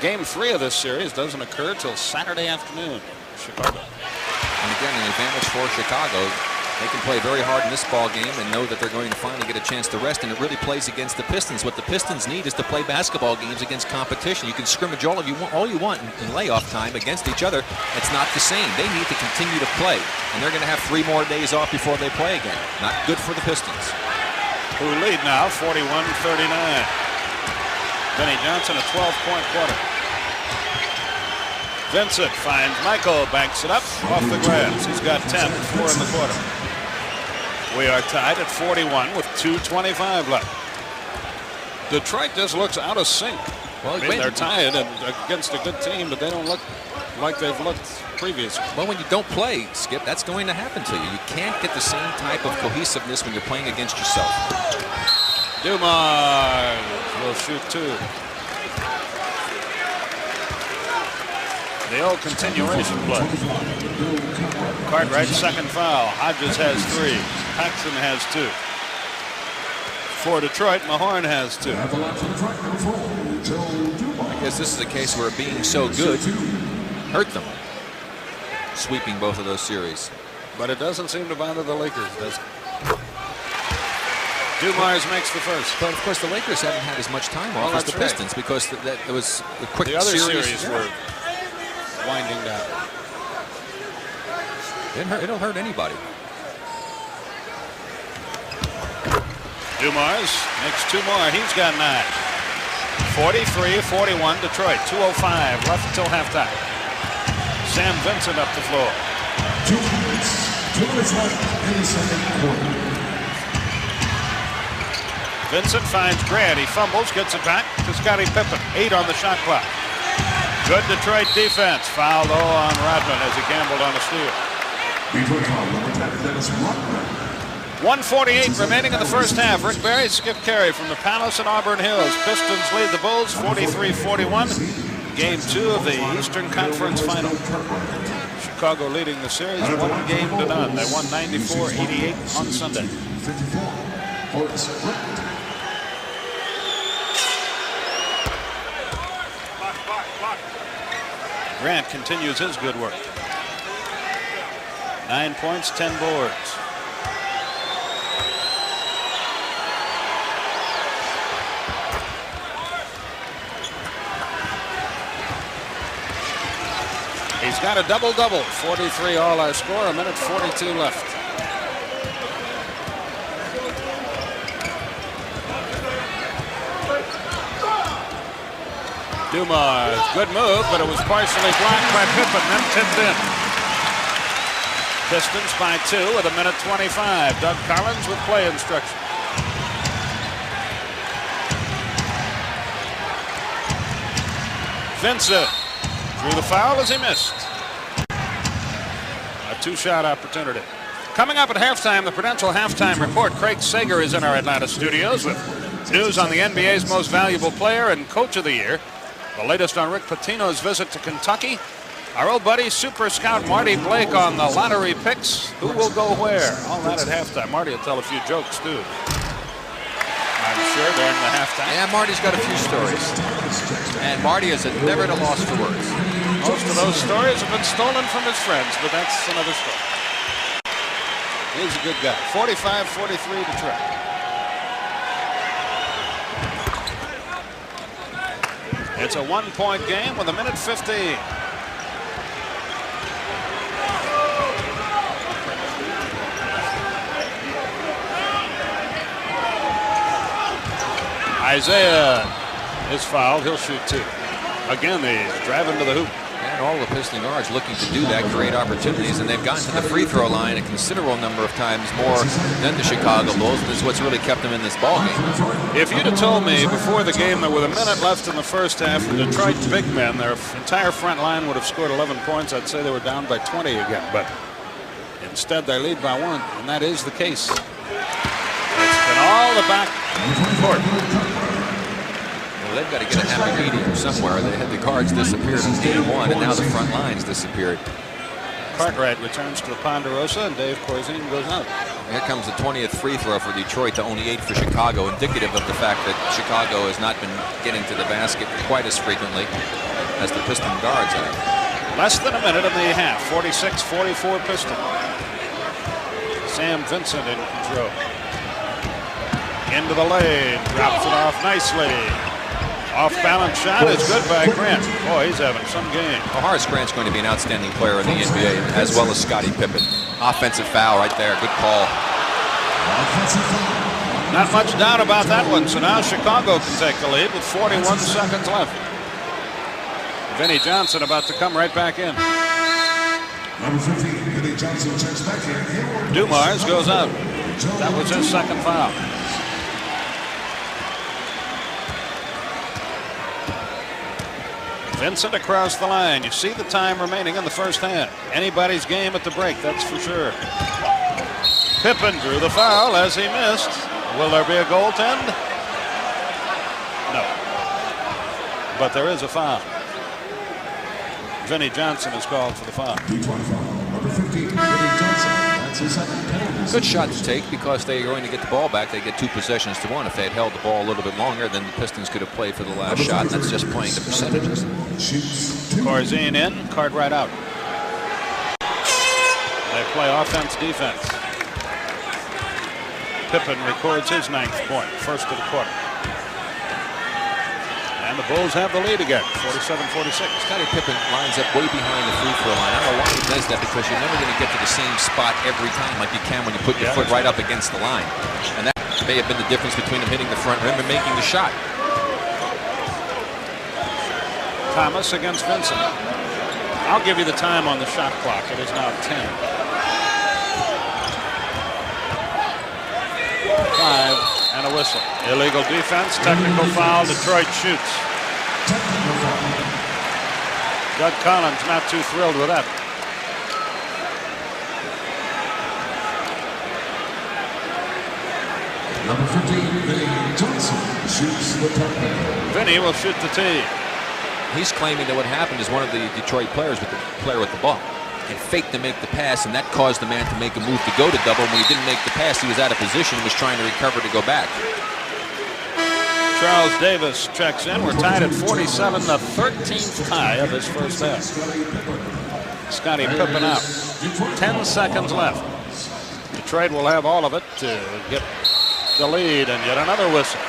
Game 3 of this series doesn't occur till Saturday afternoon in Chicago. And again, an advantage for Chicago. They can play very hard in this ball game and know that they're going to finally get a chance to rest, and it really plays against the Pistons. What the Pistons need is to play basketball games against competition. You can scrimmage all you want in layoff time against each other. It's not the same. They need to continue to play, and they're going to have 3 more days off before they play again. Not good for the Pistons. Who lead now, 41-39. Vinnie Johnson, a 12-point quarter. Vincent finds Michael, banks it up off the glass. He's got 10, 4 in the quarter. We are tied at 41 with 2:25 left. Detroit just looks out of sync. Well, I mean, they're tied and against a good team, but they don't look like they've looked previously. Well, when you don't play, Skip, that's going to happen to you. You can't get the same type of cohesiveness when you're playing against yourself. Dumars will shoot 2. The old continuation play. Cartwright's second foul. Hodges has 3. Paxson has 2. For Detroit, Mahorn has 2. I guess this is a case where being so good hurt them. Sweeping both of those series. But it doesn't seem to bother the Lakers, does it? Dumars makes the first. But of course the Lakers haven't had as much time off as the Pistons because it was a quick the other series were winding down. It'll hurt anybody. Dumars makes 2 more. He's got 9. 43-41 Detroit. 2:05 left until halftime. Sam Vincent up the floor. 2 minutes. 2 minutes left in the second quarter. Vincent finds Grant. He fumbles, gets it back to Scottie Pippen. 8 on the shot clock. Good Detroit defense. Foul though on Rodman as he gambled on a steal. 1:48 remaining in the first half. Rick Barry, Skip Carey from the Palace in Auburn Hills. Pistons lead the Bulls 43-41. Game 2 of the Eastern Conference Final. Chicago leading the series 1 game to none. They won 94-88 on Sunday. Grant continues his good work. 9 points, 10 boards. He's got a double-double. 43 all our score, 1:42 left. Dumars, good move, but it was partially blocked by Pippen, then tipped in. Pistons by 2 with 1:25. Doug Collins with play instruction. Vincent drew the foul as he missed. A 2-shot opportunity. Coming up at halftime, the Prudential Halftime Report. Craig Sager is in our Atlanta studios with news on the NBA's most valuable player and coach of the year. The latest on Rick Pitino's visit to Kentucky. Our old buddy, Super Scout Marty Blake on the lottery picks. Who will go where? All that at halftime. Marty will tell a few jokes, too. I'm sure during the halftime. Yeah, Marty's got a few stories. And Marty is never at a loss for words. Most of those stories have been stolen from his friends, but that's another story. He's a good guy. 45-43 Detroit. It's a 1-point game with 1:50. Isiah is fouled. He'll shoot 2. Again, he's driving to the hoop. And all the Piston guards looking to do that, create opportunities, and they've gotten to the free throw line a considerable number of times more than the Chicago Bulls, and this is what's really kept them in this ball game. If you'd have told me before the game that with a minute left in the first half, the Detroit big men, their entire front line would have scored 11 points, I'd say they were down by 20 again. But instead, they lead by 1, and that is the case. It's been all the back court. They've got to get a happy medium somewhere. They had the guards disappeared in game 1, and now the front lines disappeared. Cartwright returns to the Ponderosa, and Dave Corzine goes out. Here comes the 20th free throw for Detroit to only 8 for Chicago, indicative of the fact that Chicago has not been getting to the basket quite as frequently as the Piston guards have. Less than a minute in the half. 46-44 Piston. Sam Vincent in control. Into the lane, drops it off nicely. Off-balance shot is good by Grant. Boy, he's having some game. Well, Horace Grant's going to be an outstanding player in the NBA, as well as Scottie Pippen. Offensive foul right there. Good call. Not much doubt about that one. So now Chicago can take the lead with 41 seconds left. Vinnie Johnson about to come right back in. Number 15, Vinnie Johnson checks back in. Dumars goes out. That was his second foul. Vincent across the line. You see the time remaining in the first half. Anybody's game at the break, that's for sure. Pippen drew the foul as he missed. Will there be a goaltend? No. But there is a foul. Vinnie Johnson is called for the foul. Number 15, Vinnie Johnson. That's his second penalty. Good shot to take because they're going to get the ball back. They get 2 possessions to 1. If they had held the ball a little bit longer, then the Pistons could have played for the last shot. That's just playing the percentages. Corzine in, Cartwright out. They play offense, defense. Pippen records his 9th point, first of the quarter. And the Bulls have the lead again, 47-46. Scottie Pippen lines up way behind the free throw line. I don't know why he does that, because you're never going to get to the same spot every time like you can when you put your foot right up against the line. And that may have been the difference between him hitting the front rim and making the shot. Thomas against Vincent. I'll give you the time on the shot clock. It is now 10. 5 and a whistle. Illegal defense, technical foul, Detroit shoots. Doug Collins not too thrilled with that. Number 15, Vinnie Johnson shoots the top. Vinnie will shoot the tee. He's claiming that what happened is one of the Detroit players with the player with the ball and faked to make the pass, and that caused the man to make a move to go to double. When he didn't make the pass, he was out of position and was trying to recover to go back. Charles Davis checks in. We're tied at 47, the 13th tie of his first half. Scottie Pippen out. 10 seconds left. Detroit will have all of it to get the lead, and yet another whistle.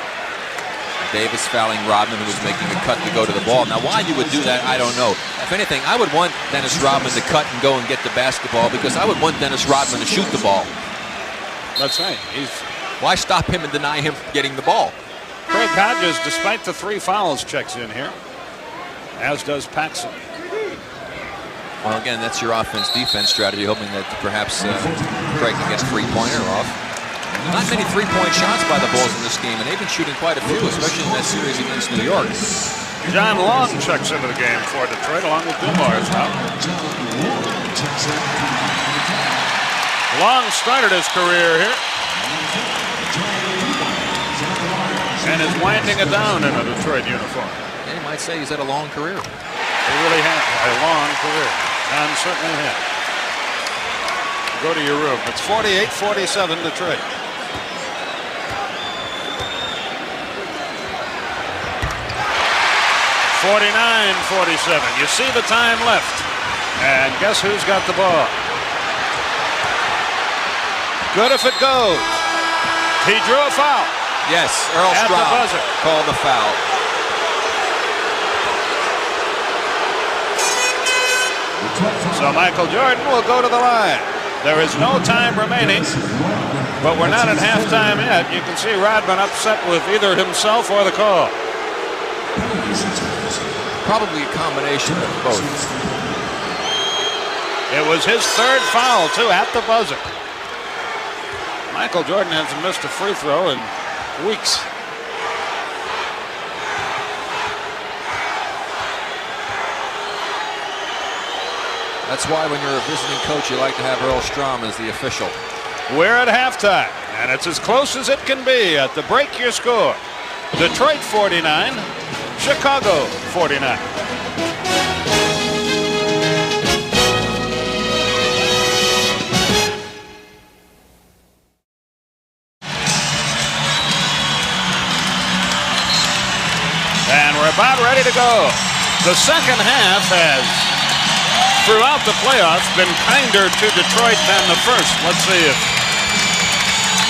Davis fouling Rodman, who was making a cut to go to the ball. Now, why you would do that, I don't know. If anything, I would want Dennis Rodman to cut and go and get the basketball, because I would want Dennis Rodman to shoot the ball. That's right. Why stop him and deny him getting the ball? Craig Hodges, despite the 3 fouls, checks in here, as does Paxson. Well, again, that's your offense-defense strategy, hoping that perhaps Craig can get a three-pointer off. Not many three-point shots by the Bulls in this game, and they've been shooting quite a few, especially in that series against New York. John Long checks into the game for Detroit, along with Dumars now. Long started his career here, and is winding it down in a Detroit uniform. Yeah, you might say he's had a long career. He really has a long career. John certainly has. Go to your room. It's 48-47 Detroit. (49-47). You see the time left, and guess who's got the ball? Good if it goes. He drew a foul. Yes, Earl at Stroud the buzzer called the foul. So Michael Jordan will go to the line. There is no time remaining, but we're not at halftime yet. You can see Rodman upset with either himself or the call. Probably a combination of both. It was his third foul, too, at the buzzer. Michael Jordan hasn't missed a free throw in weeks. That's why when you're a visiting coach, you like to have Earl Strom as the official. We're at halftime, and it's as close as it can be at the Break Your Score. Detroit 49, Chicago 49. And we're about ready to go. The second half has, throughout the playoffs, been kinder to Detroit than the first. Let's see if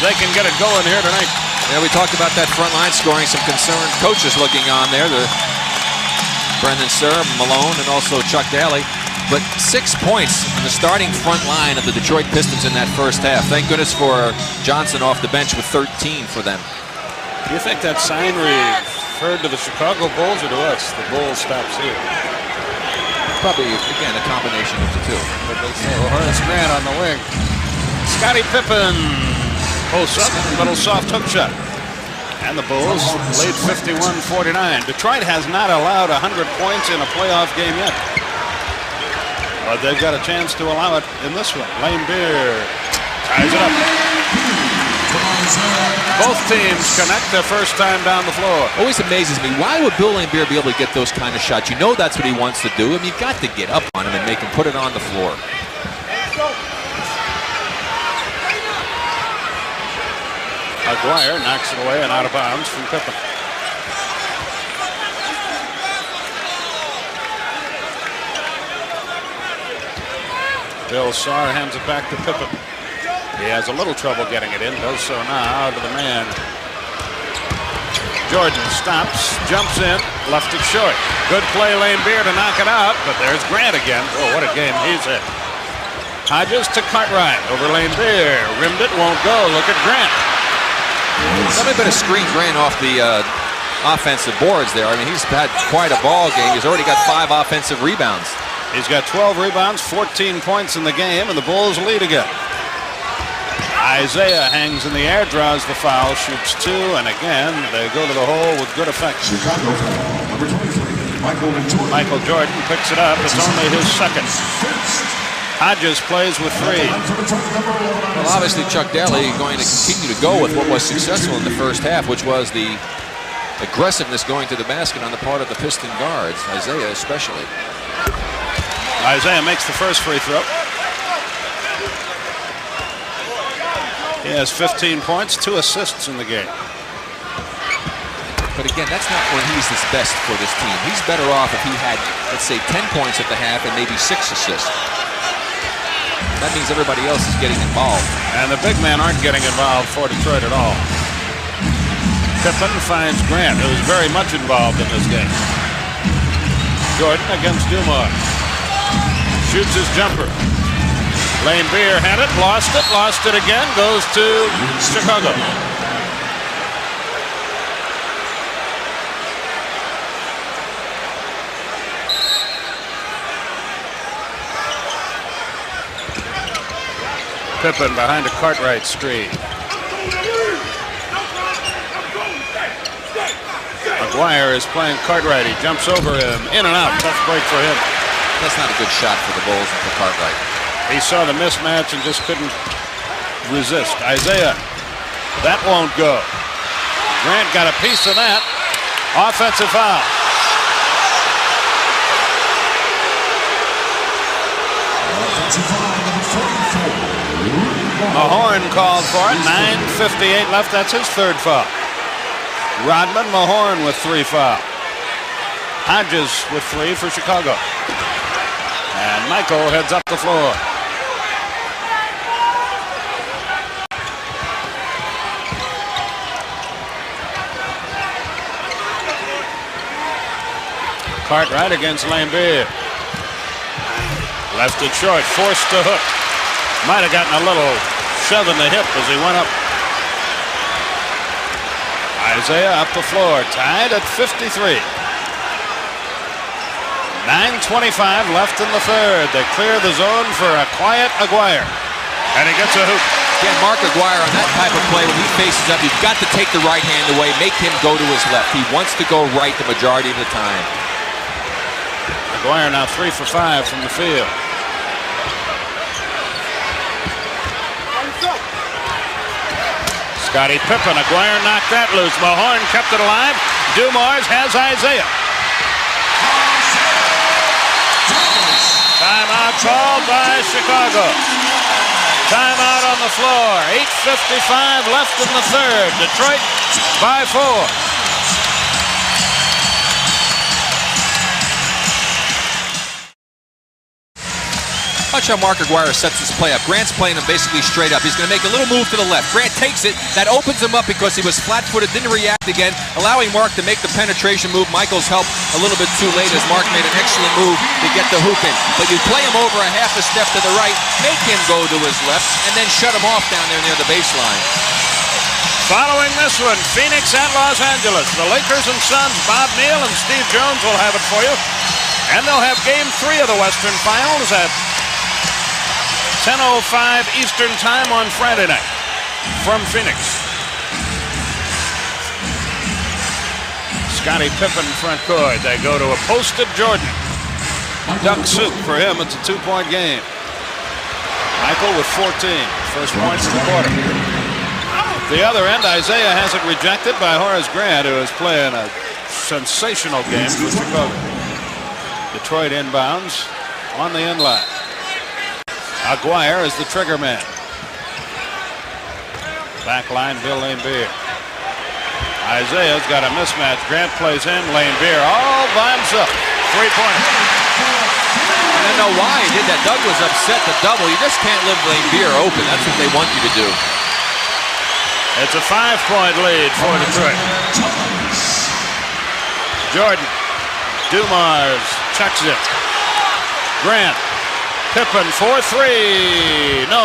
they can get it going here tonight. Yeah, we talked about that front line scoring. Some concerned coaches looking on there. Brendan Surr, Malone, and also Chuck Daly. But 6 points in the starting front line of the Detroit Pistons in that first half. Thank goodness for Johnson off the bench with 13 for them. Do you think that sign referred to the Chicago Bulls or to us? The Bulls stops here. Probably, again, a combination of the two. But they say, well, Horace Grant on the wing. Scottie Pippen posts up, little soft hook shot. And the Bulls lead 51-49. Detroit has not allowed 100 points in a playoff game yet. But they've got a chance to allow it in this one. Laimbeer ties it up. Both teams connect their first time down the floor. Always amazes me. Why would Bill Laimbeer be able to get those kind of shots? You know that's what he wants to do. I mean, you've got to get up on him and make him put it on the floor. Aguirre knocks it away and out of bounds from Pippen. Bill Sarr hands it back to Pippen. He has a little trouble getting it in, does so now to the man. Jordan stops, jumps in, left it short. Good play, Laimbeer to knock it out, but there's Grant again. Oh, what a game he's in. Hodges to Cartwright over Laimbeer. Rimmed it, won't go. Look at Grant. Somebody better screen Grant off the offensive boards there. I mean, he's had quite a ball game. He's already got 5 offensive rebounds. He's got 12 rebounds, 14 points in the game, and the Bulls lead again. Isiah hangs in the air, draws the foul, shoots 2, and again, they go to the hole with good effect. Chicago, number 23, Michael Jordan picks it up. It's only his second. Hodges plays with 3. Well, obviously, Chuck Daly going to continue to go with what was successful in the first half, which was the aggressiveness going to the basket on the part of the Piston guards, Isiah especially. Isiah makes the first free throw. He has 15 points, 2 assists in the game. But again, that's not when he's his best for this team. He's better off if he had, let's say, 10 points at the half and maybe 6 assists. That means everybody else is getting involved. And the big men aren't getting involved for Detroit at all. Pippen finds Grant, who's very much involved in this game. Jordan against Dumars. Shoots his jumper. Laimbeer had it, lost it again, goes to Chicago. Pippen behind a Cartwright screen. Aguirre is playing Cartwright. He jumps over him, in and out. Tough break for him. That's not a good shot for the Bulls and for Cartwright. He saw the mismatch and just couldn't resist. Isiah, that won't go. Grant got a piece of that. Offensive foul. Mahorn called for it. 9:58 left. That's his third foul. Rodman, Mahorn with 3 fouls. Hodges with 3 for Chicago. And Michael heads up the floor. Cartwright against Laimbeer. Left it short, forced to hook. Might have gotten a little shove in the hip as he went up. Isiah up the floor, tied at 53. 9:25 left in the third. They clear the zone for a quiet Aguirre. And he gets a hoop. Again, Mark Aguirre on that type of play, when he faces up, you've got to take the right hand away, make him go to his left. He wants to go right the majority of the time. Aguirre now 3 for 5 from the field. Scottie Pippen, Aguirre knocked that loose. Mahorn kept it alive. Dumars has Isiah. Timeout called by Chicago. Timeout on the floor. 8:55 left in the third. Detroit by 4. Watch how Mark Aguirre sets this play up. Grant's playing him basically straight up. He's going to make a little move to the left. Grant takes it. That opens him up because he was flat-footed, didn't react again, allowing Mark to make the penetration move. Michaels helped a little bit too late as Mark made an excellent move to get the hoop in. But you play him over a half a step to the right, make him go to his left, and then shut him off down there near the baseline. Following this one, Phoenix at Los Angeles. The Lakers and Suns, Bob Neal and Steve Jones will have it for you. And they'll have Game 3 of the Western Finals at 10:05 Eastern Time on Friday night from Phoenix. Scottie Pippen front court. They go to a posted Jordan. Duck soup for him. It's a 2-point game. Michael with 14. First points of the quarter. The other end, Isiah has it rejected by Horace Grant, who is playing a sensational game for Chicago. Detroit inbounds on the end line. Aguirre is the trigger man. Back line, Bill Laimbeer. Isiah's got a mismatch. Grant plays in. Laimbeer all by himself. 3-pointer. I don't know why he did that. Doug was upset the double. You just can't leave Laimbeer open. That's what they want you to do. It's a 5-point lead for Detroit. Jordan. Dumars checks it. Grant. Pippen for 3. No,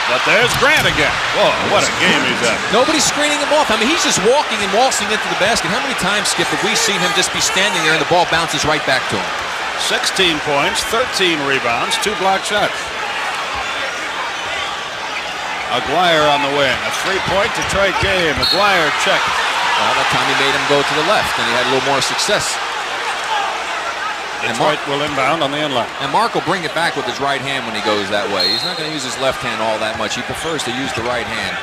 but there's Grant again. Whoa, what a game he's at. Nobody's screening him off. I mean, he's just walking and waltzing into the basket. How many times, Skip, have we seen him just be standing there and the ball bounces right back to him? 16 points, 13 rebounds, 2 block shots. Aguirre on the wing. A 3-point Detroit game. Aguirre checked. Well, that time he made him go to the left, and he had a little more success. Detroit will inbound on the end line. And Mark will bring it back with his right hand when he goes that way. He's not going to use his left hand all that much. He prefers to use the right hand.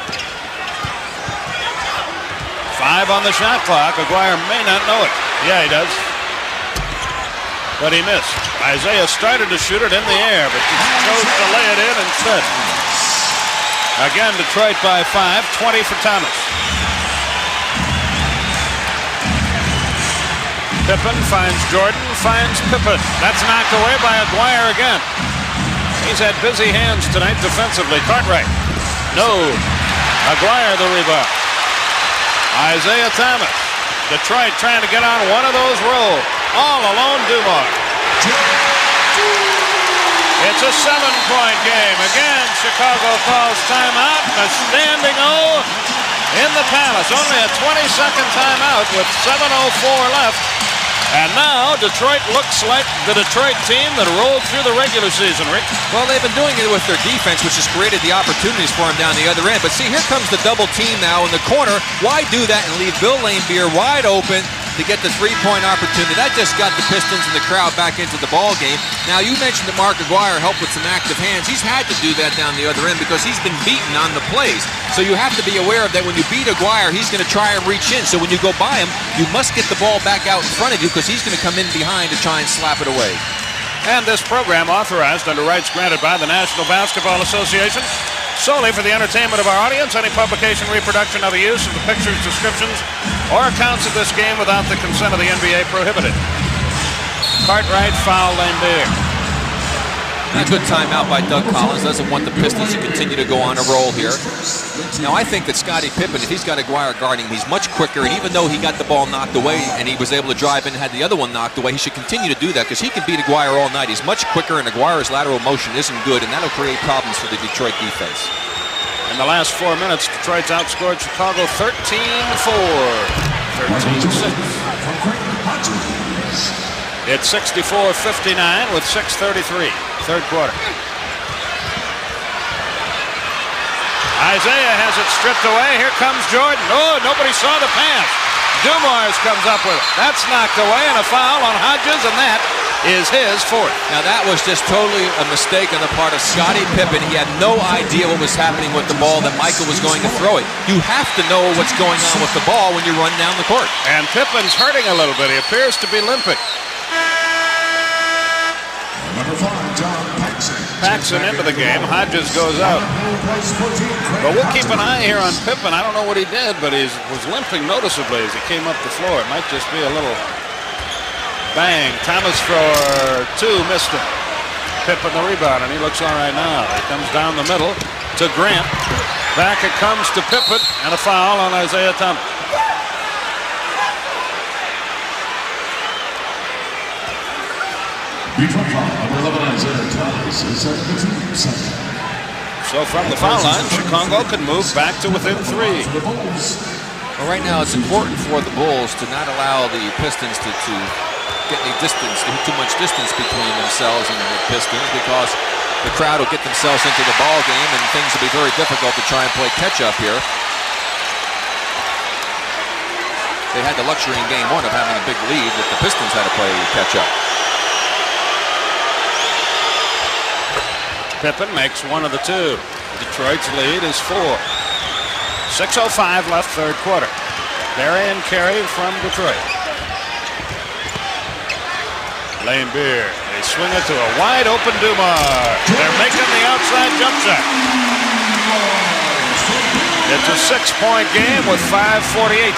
5 on the shot clock. Aguirre may not know it. Yeah, he does. But he missed. Isiah started to shoot it in the air, but he chose to lay it in instead. Again, Detroit by 5. 20 for Thomas. Pippen finds Jordan, finds Pippen. That's knocked away by Aguirre again. He's had busy hands tonight defensively. Cartwright. No. Aguirre the rebound. Isiah Thomas. Detroit trying to get on one of those rolls. All alone, Dumars. It's a 7-point game. Again, Chicago calls timeout. A standing O in the Palace. Only a 20-second timeout with 7:04 left. And now Detroit looks like the Detroit team that rolled through the regular season, Rick. Well, they've been doing it with their defense, which has created the opportunities for them down the other end. But see, here comes the double team now in the corner. Why do that and leave Bill Laimbeer wide open to get the 3-point opportunity? That just got the Pistons and the crowd back into the ball game. Now, you mentioned that Mark Aguirre helped with some active hands. He's had to do that down the other end because he's been beaten on the plays. So you have to be aware of that. When you beat Aguirre, he's going to try and reach in. So when you go by him, you must get the ball back out in front of you because he's going to come in behind to try and slap it away. And this program authorized under rights granted by the National Basketball Association solely for the entertainment of our audience. Any publication, reproduction, other use of the pictures, descriptions, or accounts of this game without the consent of the NBA prohibited. Cartwright foul Laimbeer. A good timeout by Doug Collins. Doesn't want the Pistons to continue to go on a roll here. Now, I think that Scottie Pippen, if he's got Aguirre guarding him, he's much quicker. And even though he got the ball knocked away and he was able to drive in and had the other one knocked away, he should continue to do that because he can beat Aguirre all night. He's much quicker, and Aguirre's lateral motion isn't good, and that'll create problems for the Detroit defense. In the last 4 minutes, Detroit's outscored Chicago 13-4, 13-6. It's 64-59 with 6:33, third quarter. Isiah has it stripped away. Here comes Jordan. Oh, nobody saw the pass. Dumars comes up with it. That's knocked away, and a foul on Hodges, and that is his fourth. Now that was just totally a mistake on the part of Scottie Pippen. He had no idea what was happening with the ball, that Michael was going to throw it. You have to know what's going on with the ball when you run down the court. And Pippen's hurting a little bit. He appears to be limping. Number 5, John Paxson into the game. Hodges goes out. But we'll keep an eye here on Pippen. I don't know what he did, but he was limping noticeably as he came up the floor. It might just be a little bang. Thomas for two, missed him. Pippen the rebound, and he looks all right now. He comes down the middle to Grant. Back it comes to Pippen, and a foul on Isiah Thomas. So from the foul line, Chicago can move back to within 3. Well, right now it's important for the Bulls to not allow the Pistons to get any distance, too much distance between themselves and the Pistons, because the crowd will get themselves into the ball game and things will be very difficult to try and play catch up here. They had the luxury in game 1 of having a big lead, that the Pistons had to play catch up. Pippen makes one of the two. Detroit's lead is 4. 6:05 left, third quarter. Barry and Carey from Detroit. Laimbeer, they swing it to a wide open Dumars. They're making the outside jump shot. It's a 6-point game with 5:48.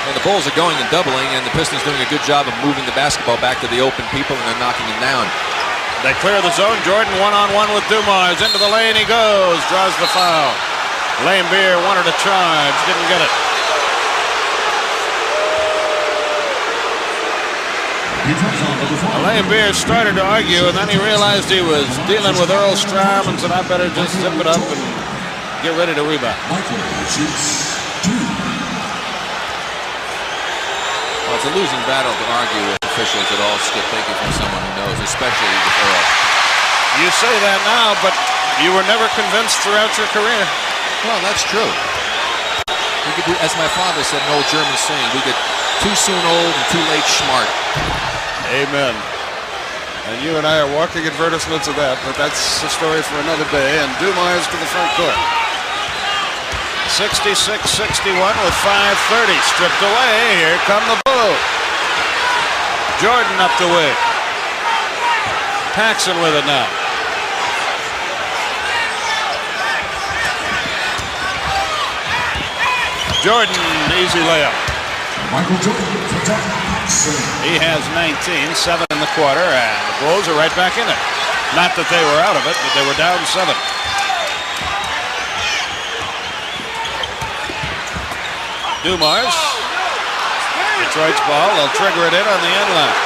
Well, the Bulls are going and doubling, and the Pistons doing a good job of moving the basketball back to the open people, and they're knocking them down. They clear the zone. Jordan one-on-one with Dumars. Into the lane he goes. Draws the foul. Laimbeer wanted a charge. Didn't get it. Laimbeer started to argue, and then he realized he was dealing with Earl Strom and said, I better just zip it up and get ready to rebound. Well, it's a losing battle to argue with officials at all, Skip. Take it from someone who knows, especially with Earl. You say that now, but you were never convinced throughout your career. Well, that's true. We could do, as my father said, an old German saying, we get too soon old and too late smart. Amen. And you and I are walking advertisements of that, but that's a story for another day. And Dumars to the front court. 66-61 with 5:30 stripped away. Here come the Bulls. Jordan up the wing. Paxson with it now. Jordan, easy layup. Michael Jordan. He has 19, 7 in the quarter, and the Bulls are right back in it. Not that they were out of it, but they were down 7. Dumars. Detroit's ball. They'll trigger it in on the end line.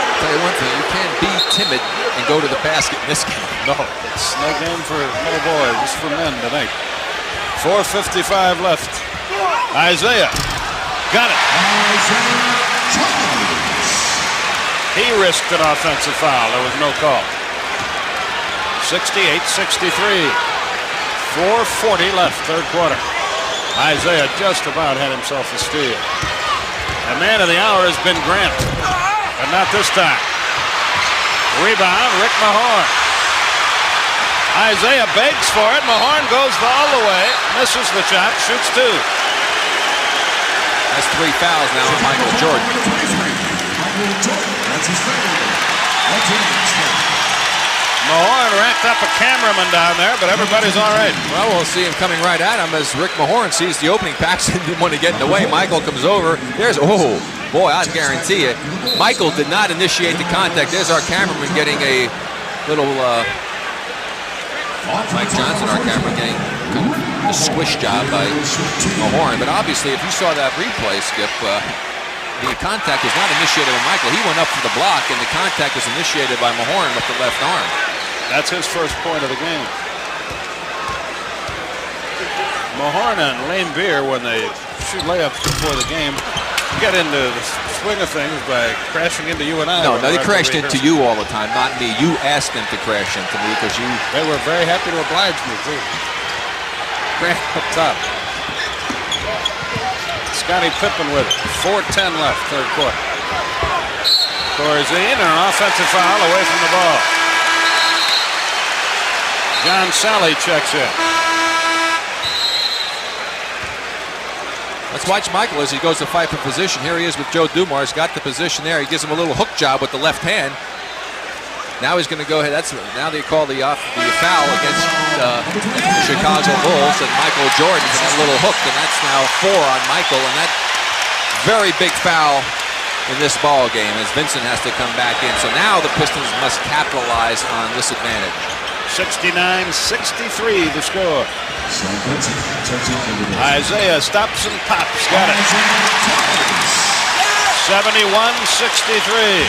I'll tell you one thing, you can't be timid and go to the basket in this game. No, it's no game for little boys. It's for men tonight. 4:55 left. Isiah got it. He risked an offensive foul. There was no call. 68-63. 4:40 left, third quarter. Isiah just about had himself a steal. The man of the hour has been Grant, but not this time. Rebound, Rick Mahorn. Isiah begs for it. Mahorn goes all the way, misses the shot, shoots 2. That's 3 fouls now on Michael Jordan. Mahorn racked up a cameraman down there, but everybody's all right. Well, we'll see him coming right at him as Rick Mahorn sees the opening. Paxson didn't want to get in the way. Michael comes over. There's, oh, boy, I guarantee you, Michael did not initiate the contact. There's our cameraman getting a little, Mike Johnson, our cameraman, getting a squish job by Mahorn. But obviously, if you saw that replay, Skip, the contact was not initiated by Michael. He went up for the block, and the contact was initiated by Mahorn with the left arm. That's his first point of the game. Mahorn and Laimbeer, when they shoot layups before the game, get into the swing of things by crashing into you and I. No, they crashed into you all the time, not me. You asked them to crash into me because you... They were very happy to oblige me, too. Grant up top. Scottie Pippen with it. 4:10 left, third quarter. Corzine, an offensive foul away from the ball. John Sally checks in. Let's watch Michael as he goes to fight for position. Here he is with Joe Dumars. Got the position there. He gives him a little hook job with the left hand. Now he's going to go ahead. Now they call the foul against the Chicago Bulls and Michael Jordan for that little hook, and that's now 4 on Michael, and that very big foul in this ball game as Vincent has to come back in. So now the Pistons must capitalize on this advantage. 69-63 the score. Isiah stops and pops. Got it. 71-63.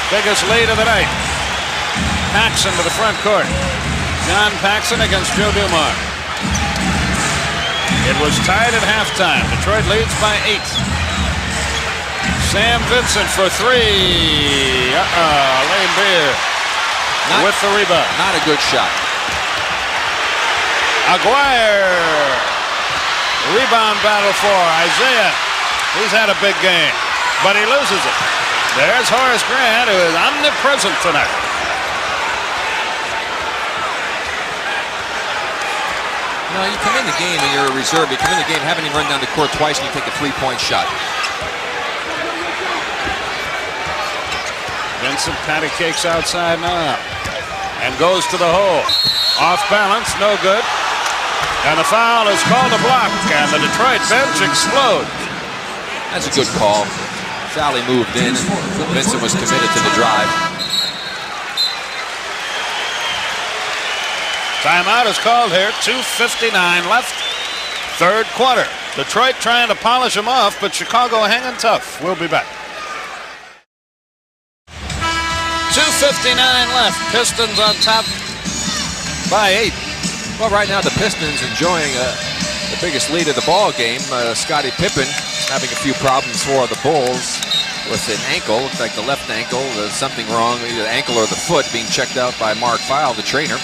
Biggest lead of the night. Paxson to the front court. John Paxson against Joe Dumars. It was tied at halftime. Detroit leads by 8. Sam Vincent for 3. Laimbeer with the rebound. Not a good shot. Aguirre. Rebound battle for Isiah. He's had a big game, but he loses it. There's Horace Grant, who is omnipresent tonight. No, you come in the game and you're a reserve. You come in the game having him run down the court twice and you take a 3-point shot. Vincent patty cakes outside now and goes to the hole. Off balance, no good. And the foul is called a block, and the Detroit bench explodes. That's a good call. Sally moved in, and Vincent was committed to the drive. Timeout is called here. 2:59 left, third quarter. Detroit trying to polish him off, but Chicago hanging tough. We'll be back. 2:59 left. Pistons on top by 8. Well, right now the Pistons enjoying the biggest lead of the ball game. Scottie Pippen having a few problems for the Bulls with an ankle. Looks like the left ankle. There's something wrong, either the ankle or the foot, being checked out by Mark Feil, the trainer.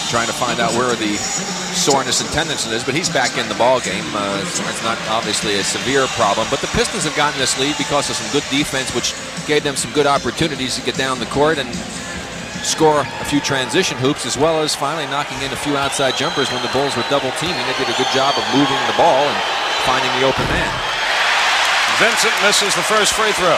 Trying to find out where the soreness and tenderness is, but he's back in the ball game. It's not obviously a severe problem, but the Pistons have gotten this lead because of some good defense, which gave them some good opportunities to get down the court and score a few transition hoops, as well as finally knocking in a few outside jumpers when the Bulls were double teaming. They did a good job of moving the ball and finding the open man. Vincent misses the first free throw.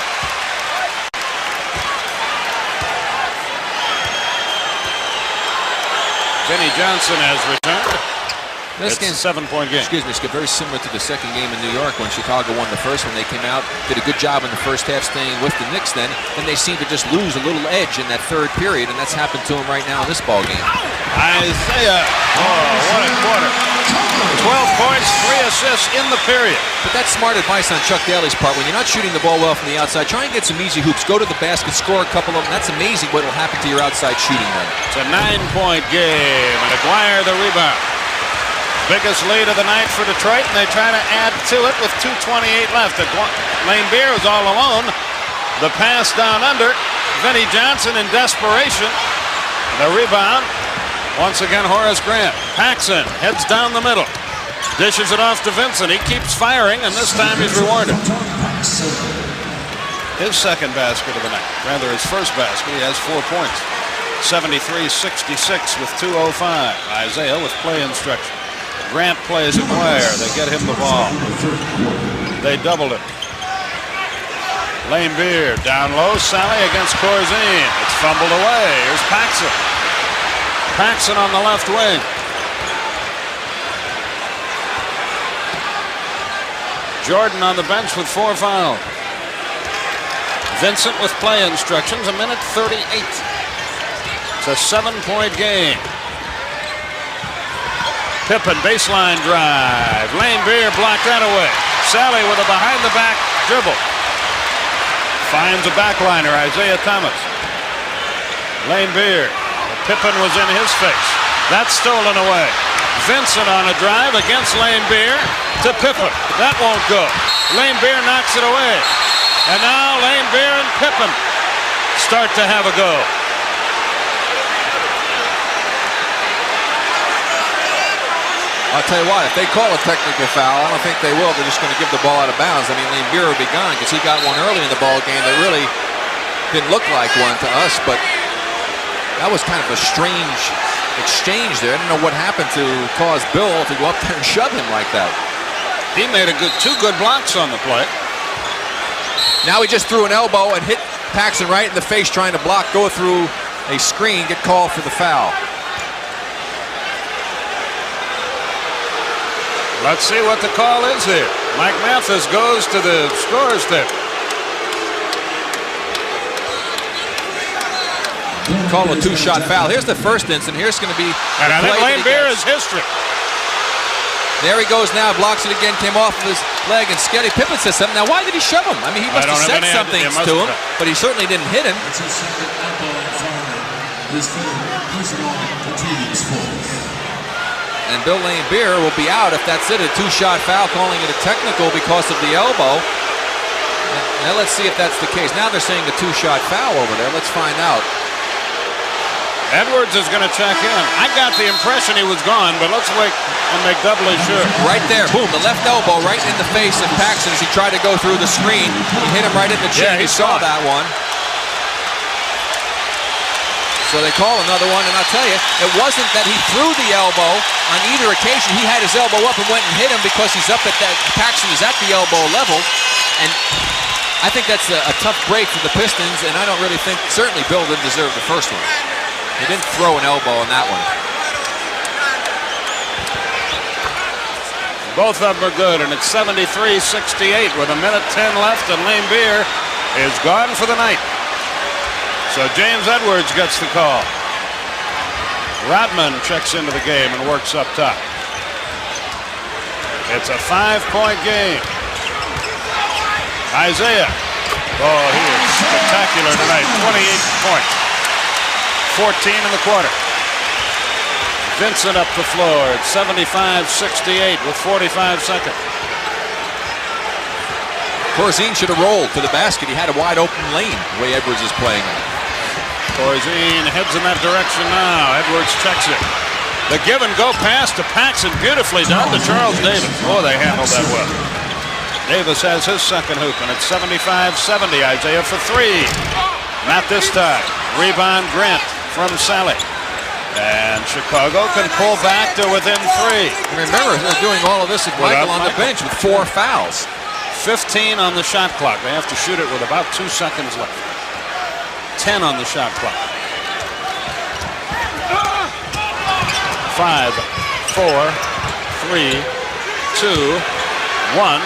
Vinnie Johnson has returned. This game, it's a 7-point game. Excuse me, Skip, very similar to the second game in New York when Chicago won the first one. They came out, did a good job in the first half staying with the Knicks then, and they seem to just lose a little edge in that third period, and that's happened to them right now in this ball game. Isiah, what a quarter. 12 points, 3 assists in the period. But that's smart advice on Chuck Daly's part. When you're not shooting the ball well from the outside, try and get some easy hoops. Go to the basket, score a couple of them. That's amazing what will happen to your outside shooting then. It's a 9-point game, and Aguirre the rebound. Biggest lead of the night for Detroit, and they try to add to it with 2:28 left. Laimbeer is all alone. The pass down under. Vinnie Johnson in desperation. The rebound. Once again, Horace Grant. Paxson heads down the middle. Dishes it off to Vincent. He keeps firing, and this time he's rewarded. His second basket of the night. Rather, his first basket. He has 4 points. 73-66 with 2:05. Isiah with play instruction. Grant plays Aguirre. They get him the ball. They doubled it. Laimbeer down low. Sally against Corzine. It's fumbled away. Here's Paxson. Paxson on the left wing. Jordan on the bench with 4 fouls. Vincent with play instructions. 1:38. It's a 7-point game. Pippen, baseline drive. Laimbeer blocked that away. Sally with a behind-the-back dribble. Finds a backliner, Isiah Thomas. Laimbeer. Pippen was in his face. That's stolen away. Vincent on a drive against Laimbeer to Pippen. That won't go. Laimbeer knocks it away. And now Laimbeer and Pippen start to have a go. I'll tell you what, if they call a technical foul, I don't think they will. They're just going to give the ball out of bounds. I mean, Laimbeer will be gone because he got one early in the ball game that really didn't look like one to us, but that was kind of a strange exchange there. I don't know what happened to cause Bill to go up there and shove him like that. He made two good blocks on the play. Now he just threw an elbow and hit Paxson right in the face trying to block, go through a screen, get called for the foul. Let's see what the call is here. Mike Mathis goes to the scorer's table. Call a two-shot foul. Here's the first instance. Here's going to be. And I think Laimbeer is history. There he goes now, blocks it again, came off of his leg, and Scottie Pippen says something. Now, why did he shove him? I mean, he must have said something to him, but he certainly didn't hit him. It's a second elbow on Farmer. This is on for 2 weeks full. And Bill Laimbeer will be out if that's it. A two-shot foul, calling it a technical because of the elbow. Now let's see if that's the case. Now they're saying a two-shot foul over there. Let's find out. Edwards is going to check in. I got the impression he was gone, but let's wait and make doubly sure. Right there, boom, the left elbow right in the face of Paxson as he tried to go through the screen. He hit him right in the chin. Yeah, he saw that one. So they call another one, and I'll tell you, it wasn't that he threw the elbow on either occasion. He had his elbow up and went and hit him because he's up at that. Paxson is at the elbow level, and I think that's a tough break for the Pistons, and I don't really think, certainly Bill didn't deserve the first one. He didn't throw an elbow on that one. Both of them are good, and it's 73-68 with 1:10 left, and Laimbeer is gone for the night. So James Edwards gets the call. Rodman checks into the game and works up top. It's a 5-point game. Isiah. Oh, he is spectacular tonight. 28 points. 14 in the quarter. Vincent up the floor at 75-68 with 45 seconds. Corzine should have rolled to the basket. He had a wide open lane the way Edwards is playing it. Corzine heads in that direction now. Edwards checks it. The give and go pass to Paxson, beautifully done to Charles Davis. Oh, they handled that well. Davis has his second hoop, and it's 75-70. Isiah for three. Not this time. Rebound Grant from Sally. And Chicago can pull back to within three. Remember, they're doing all of this with Michael on the bench with 4 fouls. 15 on the shot clock. They have to shoot it with about 2 seconds left. 10 on the shot clock. 5, 4, 3, 2, 1.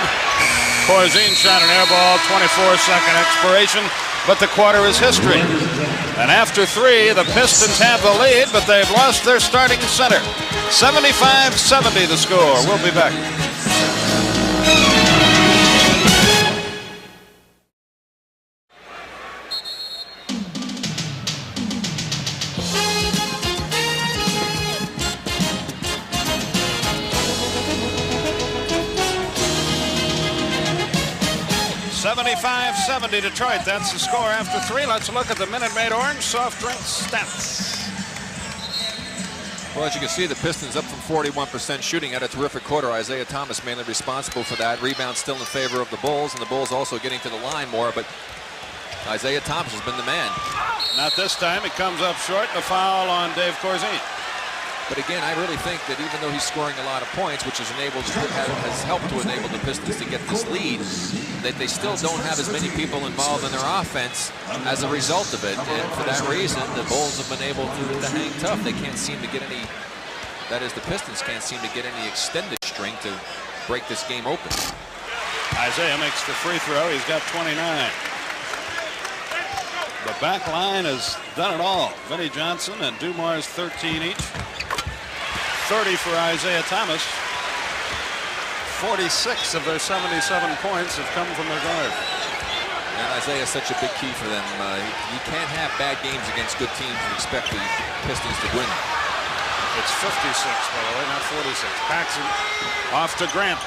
Corzine shot an air ball, 24-second expiration, but the quarter is history. And after 3, the Pistons have the lead, but they've lost their starting center. 75-70 the score. We'll be back. Detroit. That's the score after 3. Let's look at the Minute Maid Orange soft drink stats. Well, as you can see, the Pistons up from 41% shooting at a terrific quarter. Isiah Thomas mainly responsible for that. Rebound still in favor of the Bulls, and the Bulls also getting to the line more, but Isiah Thomas has been the man. Not this time. He comes up short. A foul on Dave Corzine. But again, I really think that even though he's scoring a lot of points, which has helped to enable the Pistons to get this lead, that they still don't have as many people involved in their offense as a result of it. And for that reason, the Bulls have been able to hang tough. They can't seem to get any, that is, the Pistons can't seem to get any extended string to break this game open. Isiah makes the free throw. He's got 29. The back line has done it all. Vinnie Johnson and Dumars 13 each. 30 for Isiah Thomas. 46 of their 77 points have come from their guard. And Isiah is such a big key for them. You can't have bad games against good teams and expect the Pistons to win. It's 56, by the way, not 46. Paxson off to Grant.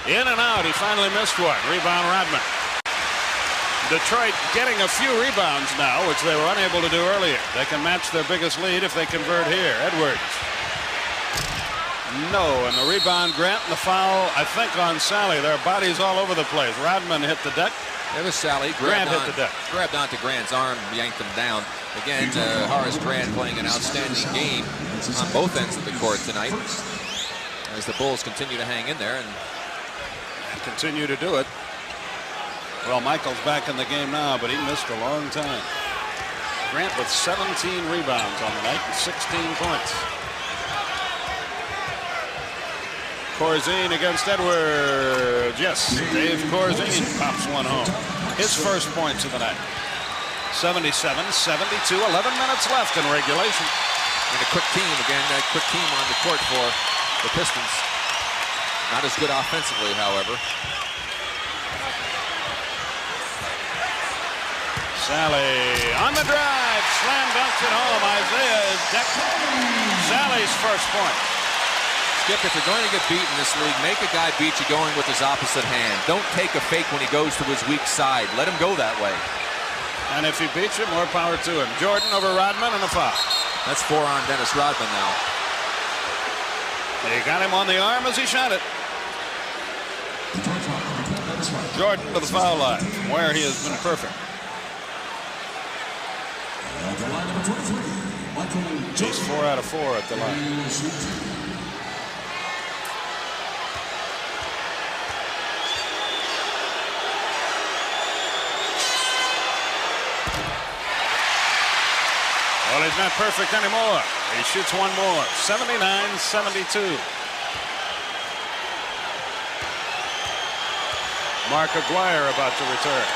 In and out. He finally missed one. Rebound, Rodman. Detroit getting a few rebounds now, which they were unable to do earlier. They can match their biggest lead if they convert here. Edwards. No, and the rebound, Grant, and the foul, I think, on Sally. Their bodies all over the place. Rodman hit the deck. There was Sally. Grant hit the deck. Grabbed onto Grant's arm, yanked him down. Again, Horace Grant playing an outstanding game on both ends of the court tonight as the Bulls continue to hang in there and continue to do it. Well, Michael's back in the game now, but he missed a long time. Grant with 17 rebounds on the night and 16 points. Corzine against Edwards. Yes, Dave Corzine pops one home. His first points of the night. 77-72, 11 minutes left in regulation. And a quick team again, that quick team on the court for the Pistons. Not as good offensively, however. Sally on the drive, slam dunks it home. Isiah is decked. Sally's first point. Skip, if you're going to get beat in this league, make a guy beat you going with his opposite hand. Don't take a fake when he goes to his weak side. Let him go that way. And if he beats you, more power to him. Jordan over Rodman and a foul. That's 4 on Dennis Rodman now. He got him on the arm as he shot it. Jordan to the foul line, where he has been perfect. He's 4 out of 4 at the line. Well, he's not perfect anymore. He shoots one more. 79-72. Mark Aguirre about to return.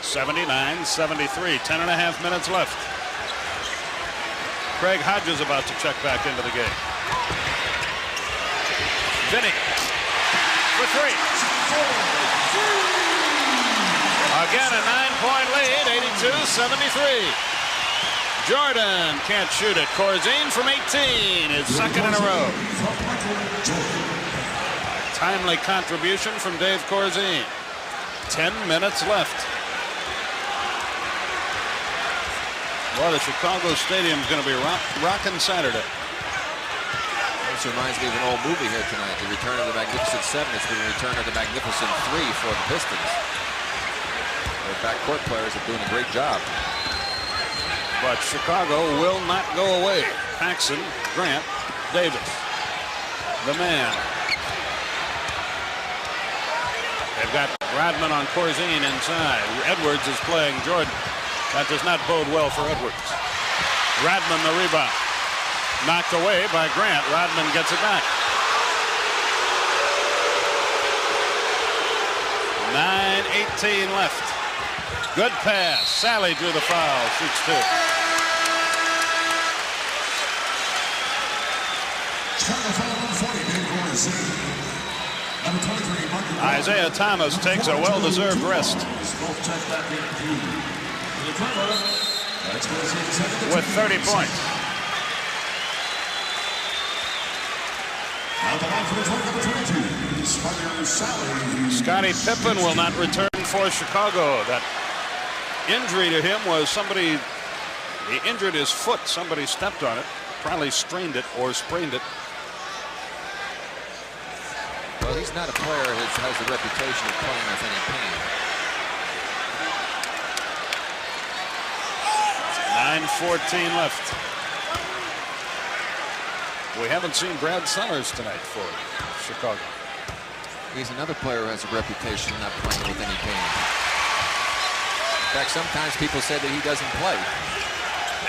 79-73. 10.5 minutes left. Craig Hodges about to check back into the game. Vinny for 3. Again, a 9-point lead, 82-73. Jordan can't shoot it. Corzine from 18, his second in a row. Timely contribution from Dave Corzine. 10 minutes left. Well, the Chicago Stadium's going to be rocking Saturday. This reminds me of an old movie here tonight, The Return of the Magnificent Seven. It's the Return of the Magnificent Three for the Pistons. Their backcourt players are doing a great job. But Chicago will not go away. Paxson, Grant, Davis. The man. They've got Rodman on Corzine inside. Edwards is playing Jordan. That does not bode well for Edwards. Rodman the rebound. Knocked away by Grant. Rodman gets it back. 9:18 left. Good pass. Sally drew the foul. Shoots 2. Isiah Thomas takes a well-deserved rest. With 30 points. Scottie Pippen will not return for Chicago. That injury to him was he injured his foot. Somebody stepped on it, probably strained it or sprained it. Well, he's not a player who has a reputation of playing with any pain. 9:14 left. We haven't seen Brad Summers tonight for Chicago. He's another player who has a reputation of not playing with any pain. In fact, sometimes people say that he doesn't play.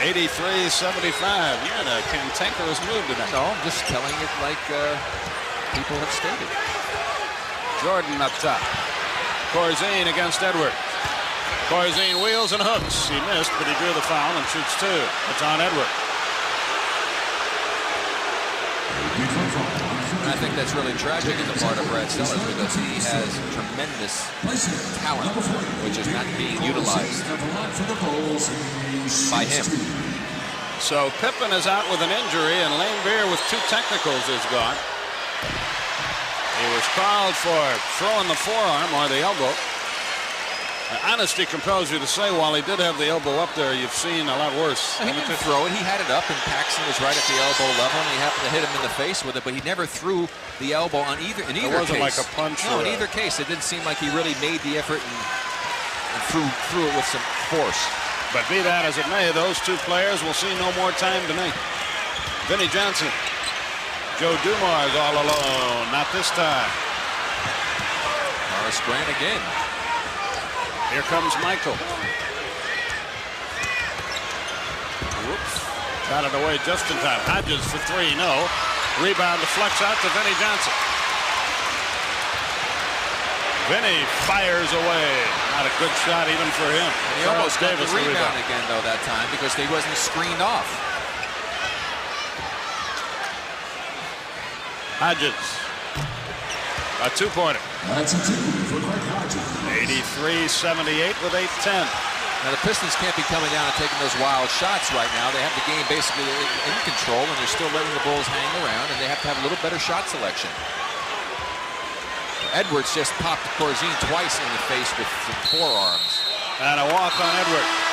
83-75. You're in a cantankerous mood tonight. No, I'm just telling it like people have stated. Jordan up top. Corzine against Edwards. Corzine wheels and hooks. He missed, but he drew the foul and shoots 2. It's on Edwards. I think that's really tragic on the part of Brad Sellers, because he has tremendous talent, which is not being utilized by him. So Pippen is out with an injury, and Laimbeer with 2 technicals is gone. He was called for throwing the forearm or the elbow. Honesty compels you to say, while he did have the elbow up there, you've seen a lot worse. He didn't throw it. He had it up, and Paxson was right at the elbow level, and he happened to hit him in the face with it, but he never threw the elbow on either. In either case, it wasn't like a punch. No, in either case, it didn't seem like he really made the effort and threw it with some force. But be that as it may, those 2 players will see no more time tonight. Vinnie Johnson, Joe Dumars all alone. Not this time. Horace Grant again. Here comes Michael. Whoops. Got it away just in time. Hodges for 3, no. Rebound deflects out to Vinnie Johnson. Vinnie fires away. Not a good shot even for him. And he almost got the rebound again, though, that time, because he wasn't screened off. Hodges. A 2-pointer. That's a 2 for Greg Hodges. 83-78 with 8:10. Now the Pistons can't be coming down and taking those wild shots right now. They have the game basically in control, and they're still letting the Bulls hang around, and they have to have a little better shot selection. Edwards just popped Corzine twice in the face with some forearms. And a walk on Edwards.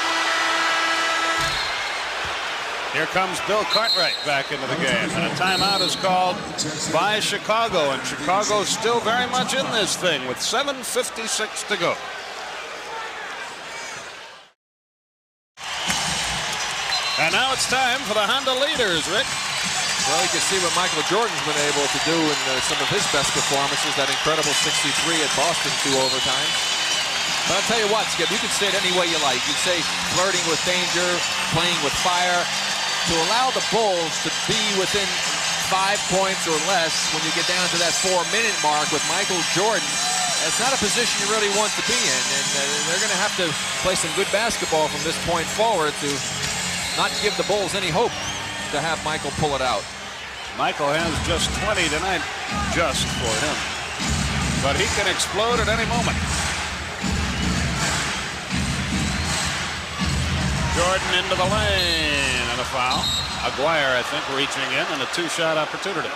Here comes Bill Cartwright back into the game, and a timeout is called by Chicago, and Chicago's still very much in this thing with 7:56 to go. And now it's time for the Honda leaders, Rick. Well, you can see what Michael Jordan's been able to do in some of his best performances, that incredible 63 at Boston 2 overtimes. But I'll tell you what, Skip, you can say it any way you like. You say flirting with danger, playing with fire. To allow the Bulls to be within 5 points or less when you get down to that 4-minute mark with Michael Jordan, that's not a position you really want to be in. And they're going to have to play some good basketball from this point forward to not give the Bulls any hope to have Michael pull it out. Michael has just 20 tonight, just for him. But he can explode at any moment. Jordan into the lane, and a foul. Aguirre, I think, reaching in, and a 2-shot opportunity.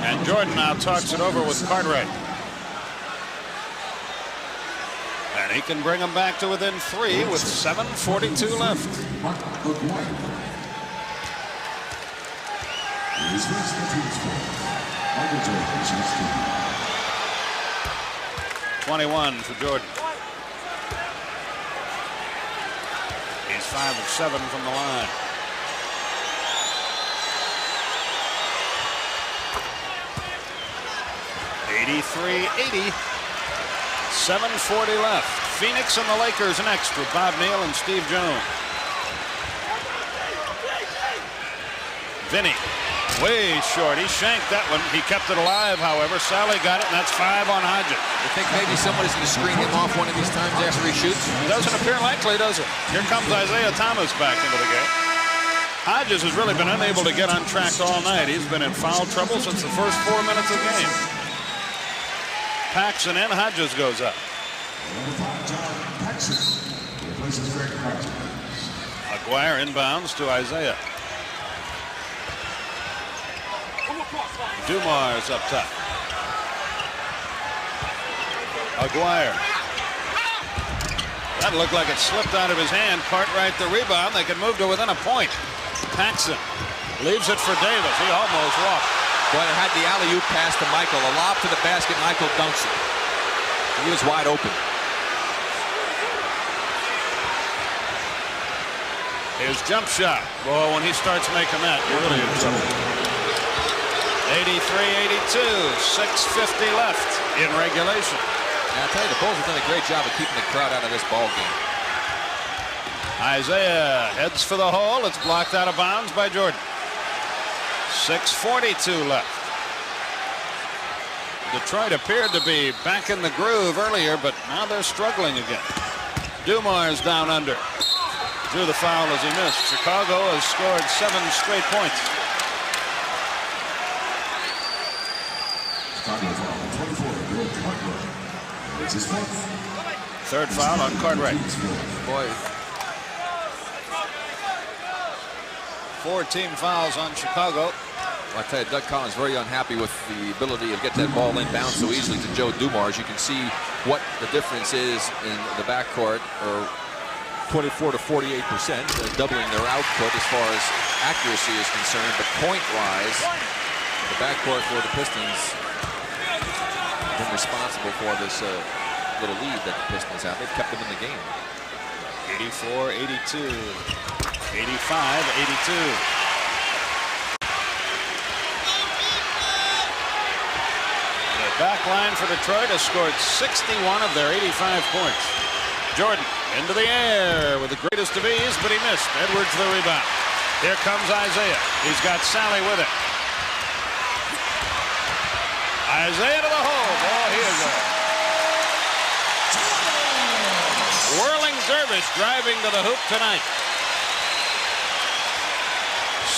And Jordan now talks it over with Cartwright. And he can bring them back to within 3 with 7:42 left. 21 for Jordan. He's 5 of 7 from the line. (83-80). 7:40 left. Phoenix and the Lakers next with Bob Neal and Steve Jones. Vinny, way short. He shanked that one. He kept it alive, however. Sally got it, and that's 5 on Hodges. You think maybe somebody's going to screen him off one of these times after he shoots? Doesn't appear likely, does it? Here comes Isiah Thomas back into the game. Hodges has really been unable to get on track all night. He's been in foul trouble since the first 4 minutes of the game. Paxson and Hodges goes up. Aguirre inbounds to Isiah. Dumars up top. Aguirre. That looked like it slipped out of his hand. Cartwright the rebound. They can move to within a point. Paxson leaves it for Davis. He almost walked. Boy, it had the alley-oop pass to Michael. A lob to the basket. Michael dunks it. He was wide open. His jump shot. Boy, when he starts making that, you're really in trouble. 83-82. 6:50 left in regulation. And I'll tell you, the Bulls have done a great job of keeping the crowd out of this ball game. Isiah heads for the hole. It's blocked out of bounds by Jordan. 6:42 left. Detroit appeared to be back in the groove earlier, but now they're struggling again. Dumars down under. Drew the foul as he missed. Chicago has scored 7 straight points. Third foul on Cartwright. Boy. 4 team fouls on Chicago. Well, I tell you, Doug Collins very unhappy with the ability of get that ball inbound so easily to Joe Dumars. You can see what the difference is in the backcourt, or 24 to 48%, doubling their output as far as accuracy is concerned. But point-wise, the backcourt for the Pistons have been responsible for this little lead that the Pistons have. They've kept them in the game. 84-82, 85-82. Back line for Detroit has scored 61 of their 85 points. Jordan into the air with the greatest of ease, but he missed. Edwards the rebound. Here comes Isiah. He's got Sally with it. Isiah to the hole. Oh, he is a whirling dervish driving to the hoop tonight.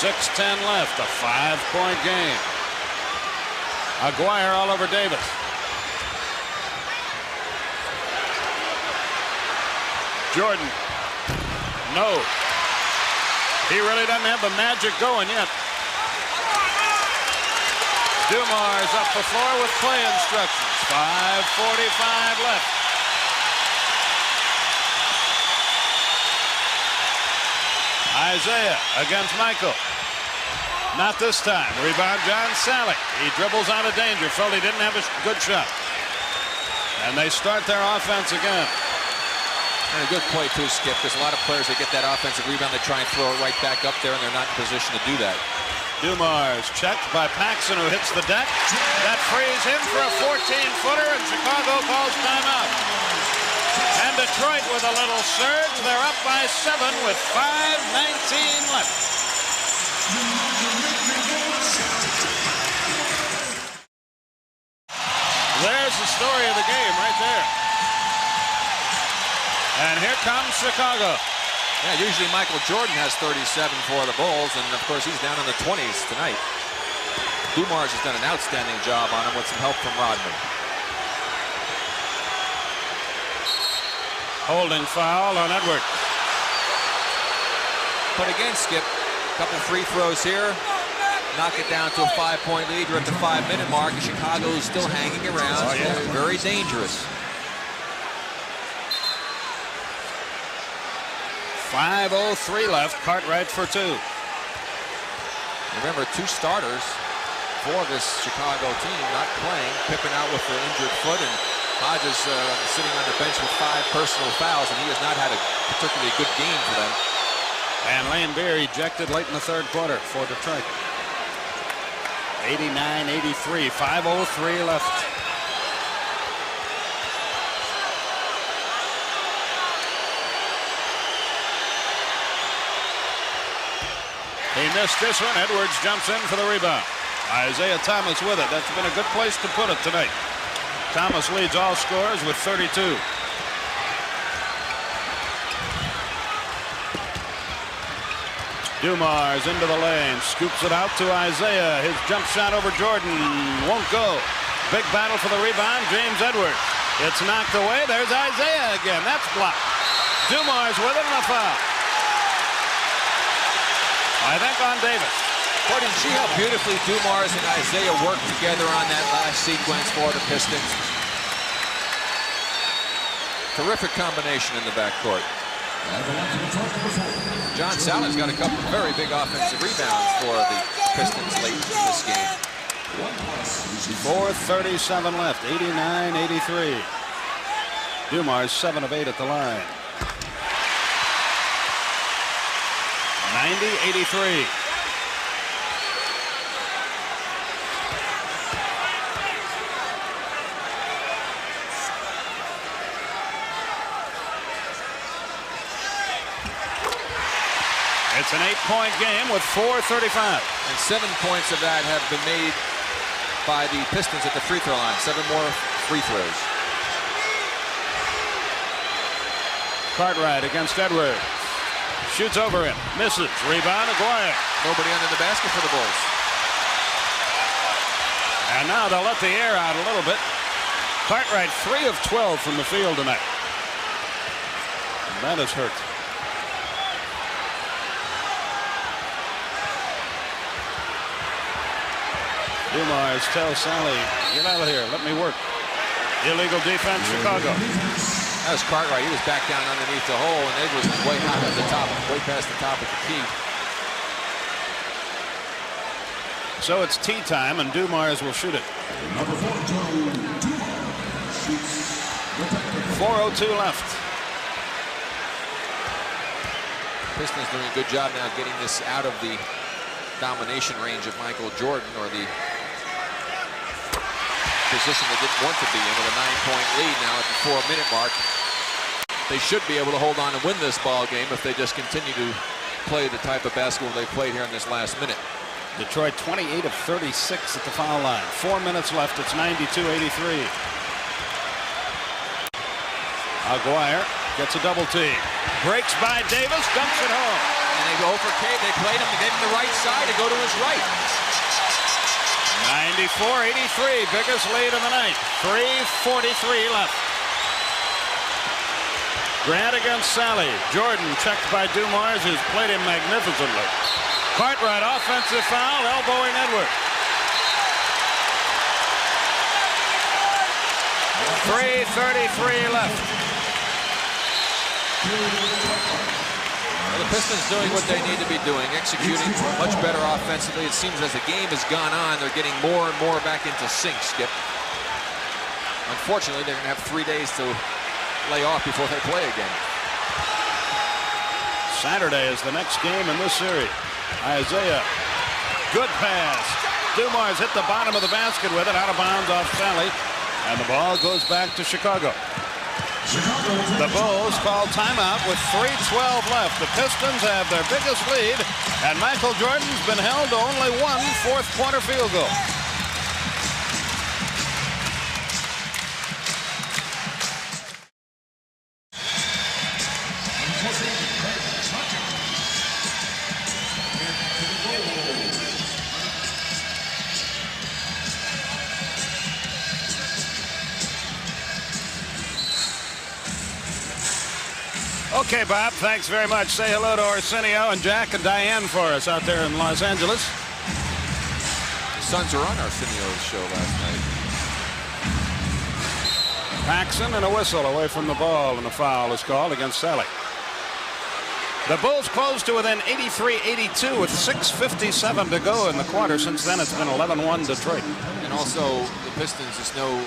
6:10 left, a 5-point game. Aguirre all over Davis. Jordan. No. He really doesn't have the magic going yet. Dumars up the floor with play instructions. 5:45 left. Isiah against Michael. Not this time. Rebound, John Sally. He dribbles out of danger. Felt he didn't have a good shot. And they start their offense again. And a good play too, Skip, because a lot of players, they get that offensive rebound, they try and throw it right back up there, and they're not in position to do that. Dumars checked by Paxson, who hits the deck. That frees him for a 14-footer, and Chicago calls timeout. And Detroit with a little surge. They're up by 7 with 5:19 left. There's the story of the game right there. And here comes Chicago. Yeah, usually Michael Jordan has 37 for the Bulls, and of course he's down in the 20s tonight. Dumars has done an outstanding job on him with some help from Rodman. Holding foul on Edwards. But again, Skip, a couple free throws here. Knock it down to a 5-point lead. We're at the 5-minute mark, and Chicago's still hanging around. Oh, yeah. Very dangerous. 5:03 left. Cartwright for 2. Remember, 2 starters for this Chicago team not playing. Pippen out with the injured foot, and Hodges sitting on the bench with 5 personal fouls, and he has not had a particularly good game for them. And Laimbeer ejected late in the third quarter for Detroit. 89-83, 5:03 left. He missed this one. Edwards jumps in for the rebound. Isiah Thomas with it. That's been a good place to put it tonight. Thomas leads all scorers with 32. Dumars into the lane, scoops it out to Isiah. His jump shot over Jordan won't go. Big battle for the rebound, James Edwards. It's knocked away. There's Isiah again. That's blocked. Dumars with it and a foul. I think on Davis. Boy, did you see how beautifully Dumars and Isiah worked together on that last sequence for the Pistons? Terrific combination in the backcourt. John Sallin's got a couple of very big offensive rebounds for the Pistons late in this game. 4:37 left, 89-83. Dumars 7 of 8 at the line. 90-83. It's an 8-point game with 4:35. And 7 points of that have been made by the Pistons at the free throw line. 7 more free throws. Cartwright against Edwards. Shoots over him. Misses. Rebound, Aguirre. Nobody under the basket for the Bulls. And now they'll let the air out a little bit. Cartwright 3 of 12 from the field tonight. And that is hurt. Dumars tells Sally, get out of here, let me work. Illegal defense, Chicago. That was Cartwright. He was back down underneath the hole, and Edwards was way out at the top, way past the top of the key. So it's tea time, and Dumars will shoot it. 4:02 left. Pistons doing a good job now getting this out of the domination range of Michael Jordan, or the position they didn't want to be in, with a 9-point lead now at the 4-minute mark. They should be able to hold on and win this ball game if they just continue to play the type of basketball they played here in this last minute. Detroit 28 of 36 at the foul line. 4 minutes left. It's 92-83. Aguirre gets a double team. Breaks by Davis, dumps it home. And they go for Cade. They played him to get him the right side to go to his right. 94-83, biggest lead of the night. 3:43 left. Grant against Sally. Jordan checked by Dumars, who's played him magnificently. Cartwright, offensive foul, elbowing Edwards. 3:33 left. Well, the Pistons doing what they need to be doing, executing much better offensively. It seems as the game has gone on, they're getting more and more back into sync, Skip. Unfortunately, they're going to have 3 days to lay off before they play again. Saturday is the next game in this series. Isiah, good pass. Dumars hit the bottom of the basket with it, out of bounds off Sally, and the ball goes back to Chicago. The Bulls call timeout with 3:12 left. The Pistons have their biggest lead, and Michael Jordan's been held to only one fourth-quarter field goal. Okay, Bob, thanks very much. Say hello to Arsenio and Jack and Diane for us out there in Los Angeles. The Suns were on Arsenio's show last night. Paxson and a whistle away from the ball, and a foul is called against Sally. The Bulls close to within 83-82 with 6:57 to go in the quarter. Since then, it's been 11-1 Detroit. And also, the Pistons, is no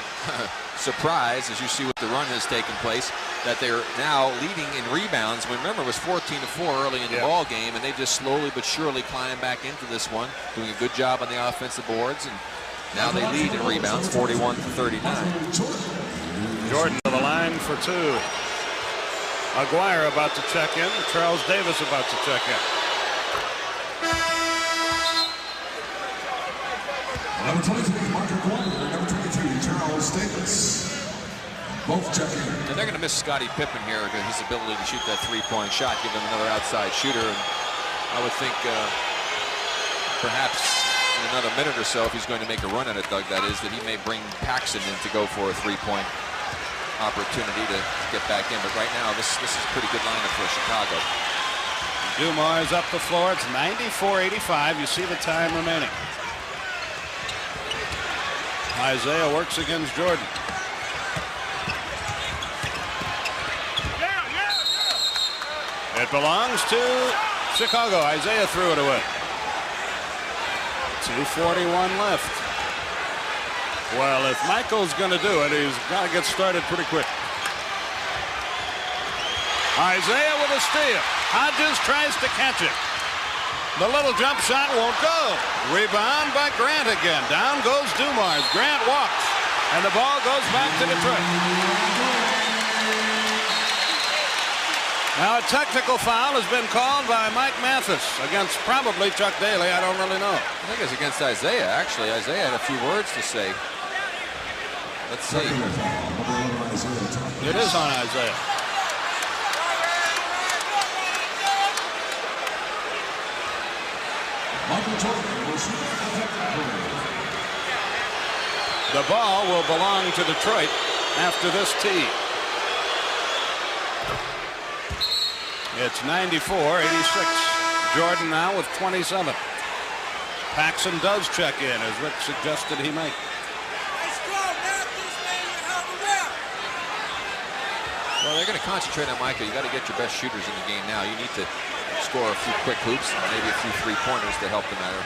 surprise, as you see what the run has taken place, that they're now leading in rebounds. Remember, it was 14-4 early in the ball game, and they just slowly but surely climb back into this one, doing a good job on the offensive boards, and now they lead in rebounds, 41-39. Jordan to the line for two. Aguirre about to check in. Charles Davis about to check in. Number 23, Mark Aguirre. Number 22, Charles Davis. Both checking. And they're going to miss Scottie Pippen here, his ability to shoot that three-point shot, give him another outside shooter. And I would think perhaps in another minute or so, if he's going to make a run at it, Doug, that is, that he may bring Paxson in to go for a three-point opportunity to get back in. But right now, this is a pretty good lineup for Chicago. Dumars up the floor. It's 94-85. You see the time remaining. Isiah works against Jordan. It belongs to Chicago. Isiah threw it away. 2:41 left. Well, if Michael's going to do it, he's got to get started pretty quick. Isiah with a steal. Hodges tries to catch it. The little jump shot won't go. Rebound by Grant again. Down goes Dumars. Grant walks, and the ball goes back to Detroit. Now a technical foul has been called by Mike Mathis against probably Chuck Daly. I don't really know. I think it's against Isiah, actually. Isiah had a few words to say. Let's see. It is on Isiah. The ball will belong to Detroit. after this tee. It's 94-86. Jordan now with 27. Paxson does check in, as Rick suggested he might. Well, they're going to concentrate on Michael. You got to get your best shooters in the game now. You need to score a few quick hoops and maybe a few three-pointers to help the matter.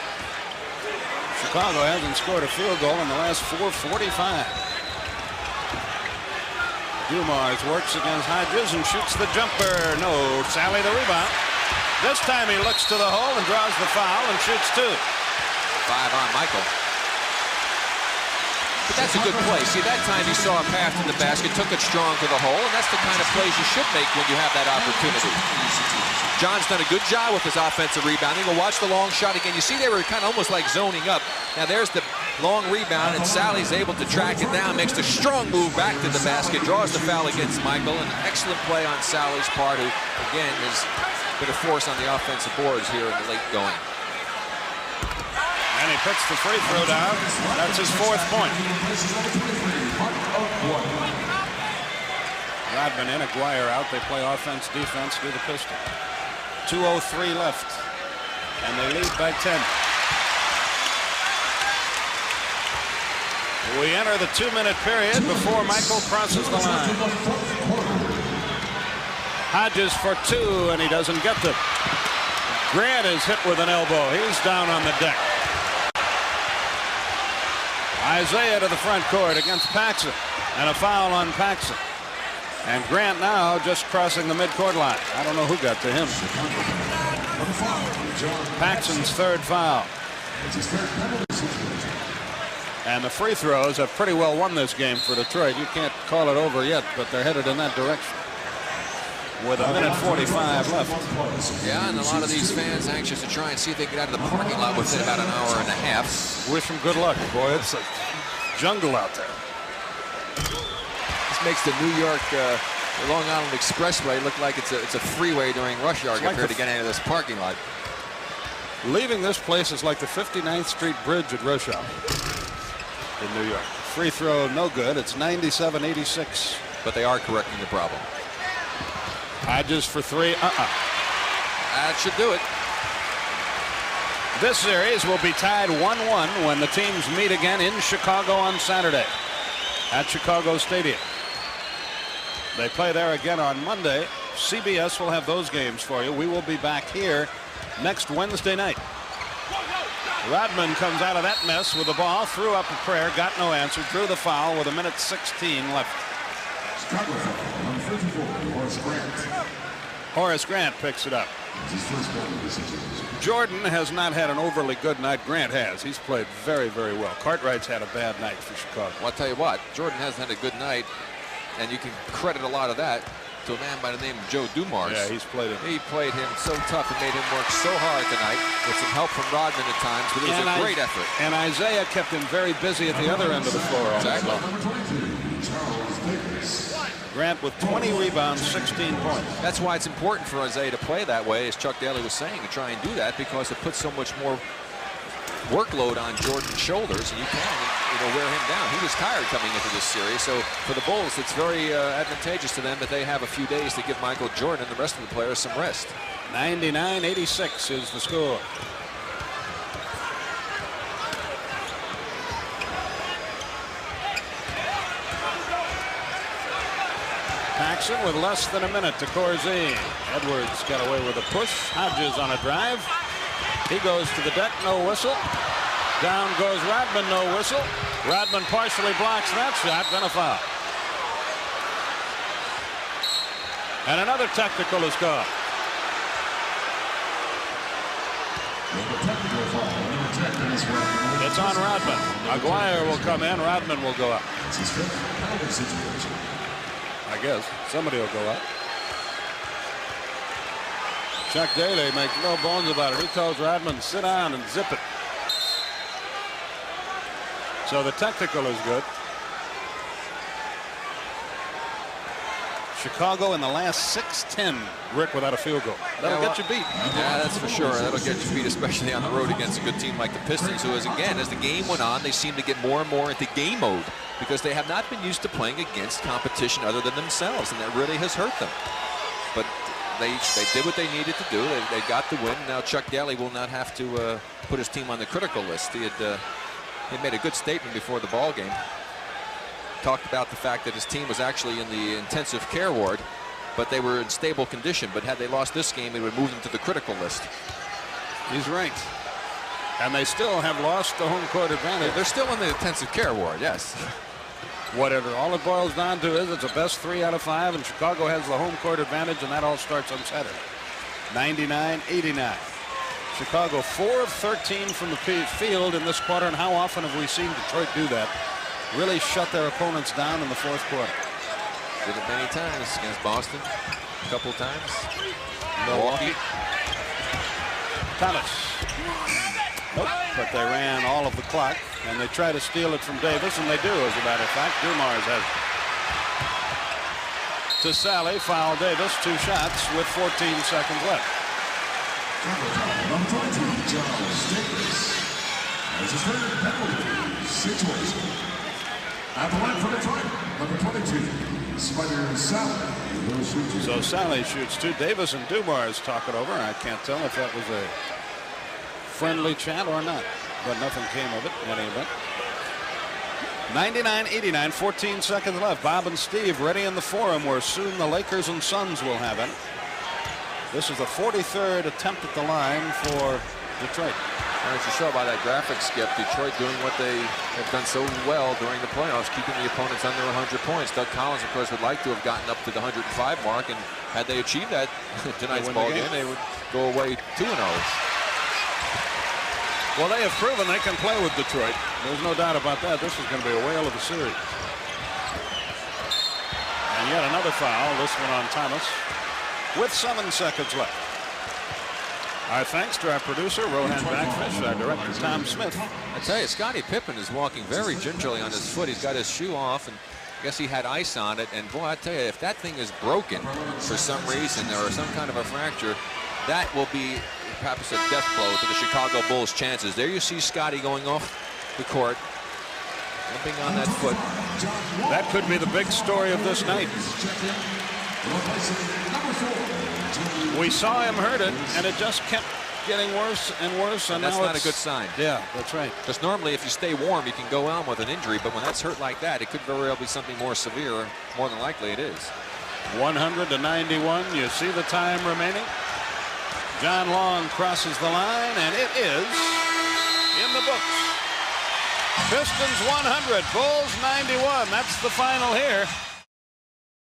Chicago hasn't scored a field goal in the last 4:45. Dumars works against Hodges and shoots the jumper. No, Sally the rebound. This time he looks to the hole and draws the foul and shoots 2. 5 on Michael. But that's a good play. See, that time he saw a path to the basket, took it strong to the hole, and that's the kind of plays you should make when you have that opportunity. John's done a good job with his offensive rebounding. We'll watch the long shot again. You see they were kind of almost like zoning up. Now there's the long rebound, and Sally's able to track it down, makes a strong move back to the basket, draws the foul against Michael. An excellent play on Sally's part, who, again, has been a force on the offensive boards here in the late going. And he puts the free throw down. That's his 4th point. Rodman and Aguirre out. They play offense, defense, do the Pistons. 2:03 left. And they lead by 10. We enter the 2-minute period before Michael crosses the line. Hodges for 2, and he doesn't get them. Grant is hit with an elbow. He's down on the deck. Isiah to the front court against Paxson, and a foul on Paxson. And Grant now just crossing the midcourt line. I don't know who got to him. Paxson's 3rd foul. And the free throws have pretty well won this game for Detroit. You can't call it over yet, but they're headed in that direction. With 1:45 left. Yeah, and a lot of these fans anxious to try and see if they get out of the parking lot within about an hour and a half. Wish them good luck, boy. It's a jungle out there. This makes the New York Long Island Expressway look like it's a freeway during rush hour compared to getting out of this parking lot. Leaving this place is like the 59th Street Bridge at rush hour in New York. Free throw, no good. It's 97-86. But they are correcting the problem. Hodges for 3. That should do it. This series will be tied 1-1 when the teams meet again in Chicago on Saturday at Chicago Stadium. They play there again on Monday. CBS will have those games for you. We will be back here next Wednesday night. Rodman comes out of that mess with the ball, threw up a prayer, got no answer, drew the foul with 1:16 left. Horace Grant picks it up. Jordan has not had an overly good night. Grant has. He's played very, very well. Cartwright's had a bad night for Chicago. Well, I'll tell you what, Jordan hasn't had a good night, and you can credit a lot of that to a man by the name of Joe Dumars. Yeah, he's played him. He played him so tough and made him work so hard tonight with some help from Rodman at times, but it was a great effort. And Isiah kept him very busy at the other end of the floor. Exactly. Grant with 20 rebounds, 16 points. That's why it's important for Isiah to play that way, as Chuck Daly was saying, to try and do that, because it puts so much more workload on Jordan's shoulders, and you can wear him down. He was tired coming into this series, so for the Bulls, it's very advantageous to them that they have a few days to give Michael Jordan and the rest of the players some rest. 99-86 is the score. Paxson with less than a minute to Corzine. Edwards got away with a push. Hodges on a drive. He goes to the deck, no whistle. Down goes Rodman, no whistle. Rodman partially blocks that shot, then a foul. And another technical is gone. It's on Rodman. Aguirre will come in, Rodman will go up. I guess somebody will go up. Chuck Daly makes no bones about it. He tells Rodman, sit down and zip it. So the technical is good. Chicago in the last 6-10, Rick, without a field goal. That'll get you beat. Yeah, that's for sure. That'll get you beat, especially on the road against a good team like the Pistons, who is, again, as the game went on, they seem to get more and more into game mode because they have not been used to playing against competition other than themselves, and that really has hurt them. But they did what they needed to do. They got the win. Now Chuck Daly will not have to put his team on the critical list. He made a good statement before the ball game. Talked about the fact that his team was actually in the intensive care ward, but they were in stable condition. But had they lost this game, it would move them to the critical list. He's right. And they still have lost the home court advantage. They're still in the intensive care ward, yes. Whatever. All it boils down to is it's a best 3 out of 5, and Chicago has the home court advantage, and that all starts on Saturday. 99-89. Chicago 4 of 13 from the field in this quarter, and how often have we seen Detroit do that? Really shut their opponents down in the fourth quarter. Did it many times against Boston, a couple times. Milwaukee. Thomas. Nope, but they ran all of the clock, and they try to steal it from Davis, and they do, as a matter of fact. Dumars has it. To Sally, foul Davis, 2 shots with 14 seconds left. Number 22, Charles Davis. There's his third penalty situation. At the line for Detroit, number 22, Spider Sally. So Sally shoots 2. Davis and Dumars talk it over. I can't tell if that was a friendly chat or not, but nothing came of it in any event. 99-89, 14 seconds left. Bob and Steve ready in the forum where soon the Lakers and Suns will have it. This is the 43rd attempt at the line for Detroit. And as you saw by that graphic, Skip, Detroit doing what they have done so well during the playoffs, keeping the opponents under 100 points. Doug Collins, of course, would like to have gotten up to the 105 mark, and had they achieved that tonight's ball game, they would go away 2-0. Well, they have proven they can play with Detroit. There's no doubt about that. This is going to be a whale of a series. And yet another foul, this one on Thomas, with 7 seconds left. Our thanks to our producer, Rohan Backfish, our director, Tom Smith. I tell you, Scottie Pippen is walking very gingerly on his foot. He's got his shoe off, and I guess he had ice on it. And boy, I tell you, if that thing is broken for some reason or some kind of a fracture, that will be perhaps a death blow to the Chicago Bulls' chances. There you see Scottie going off the court, limping on that foot. That could be the big story of this night. We saw him hurt it, and it just kept getting worse and worse. And that's now not a good sign. Yeah, that's right. Because normally if you stay warm, you can go on with an injury, but when that's hurt like that, it could very well be something more severe. More than likely it is. 100-91. You see the time remaining. John Long crosses the line, and it is in the books. Pistons 100, Bulls 91. That's the final here.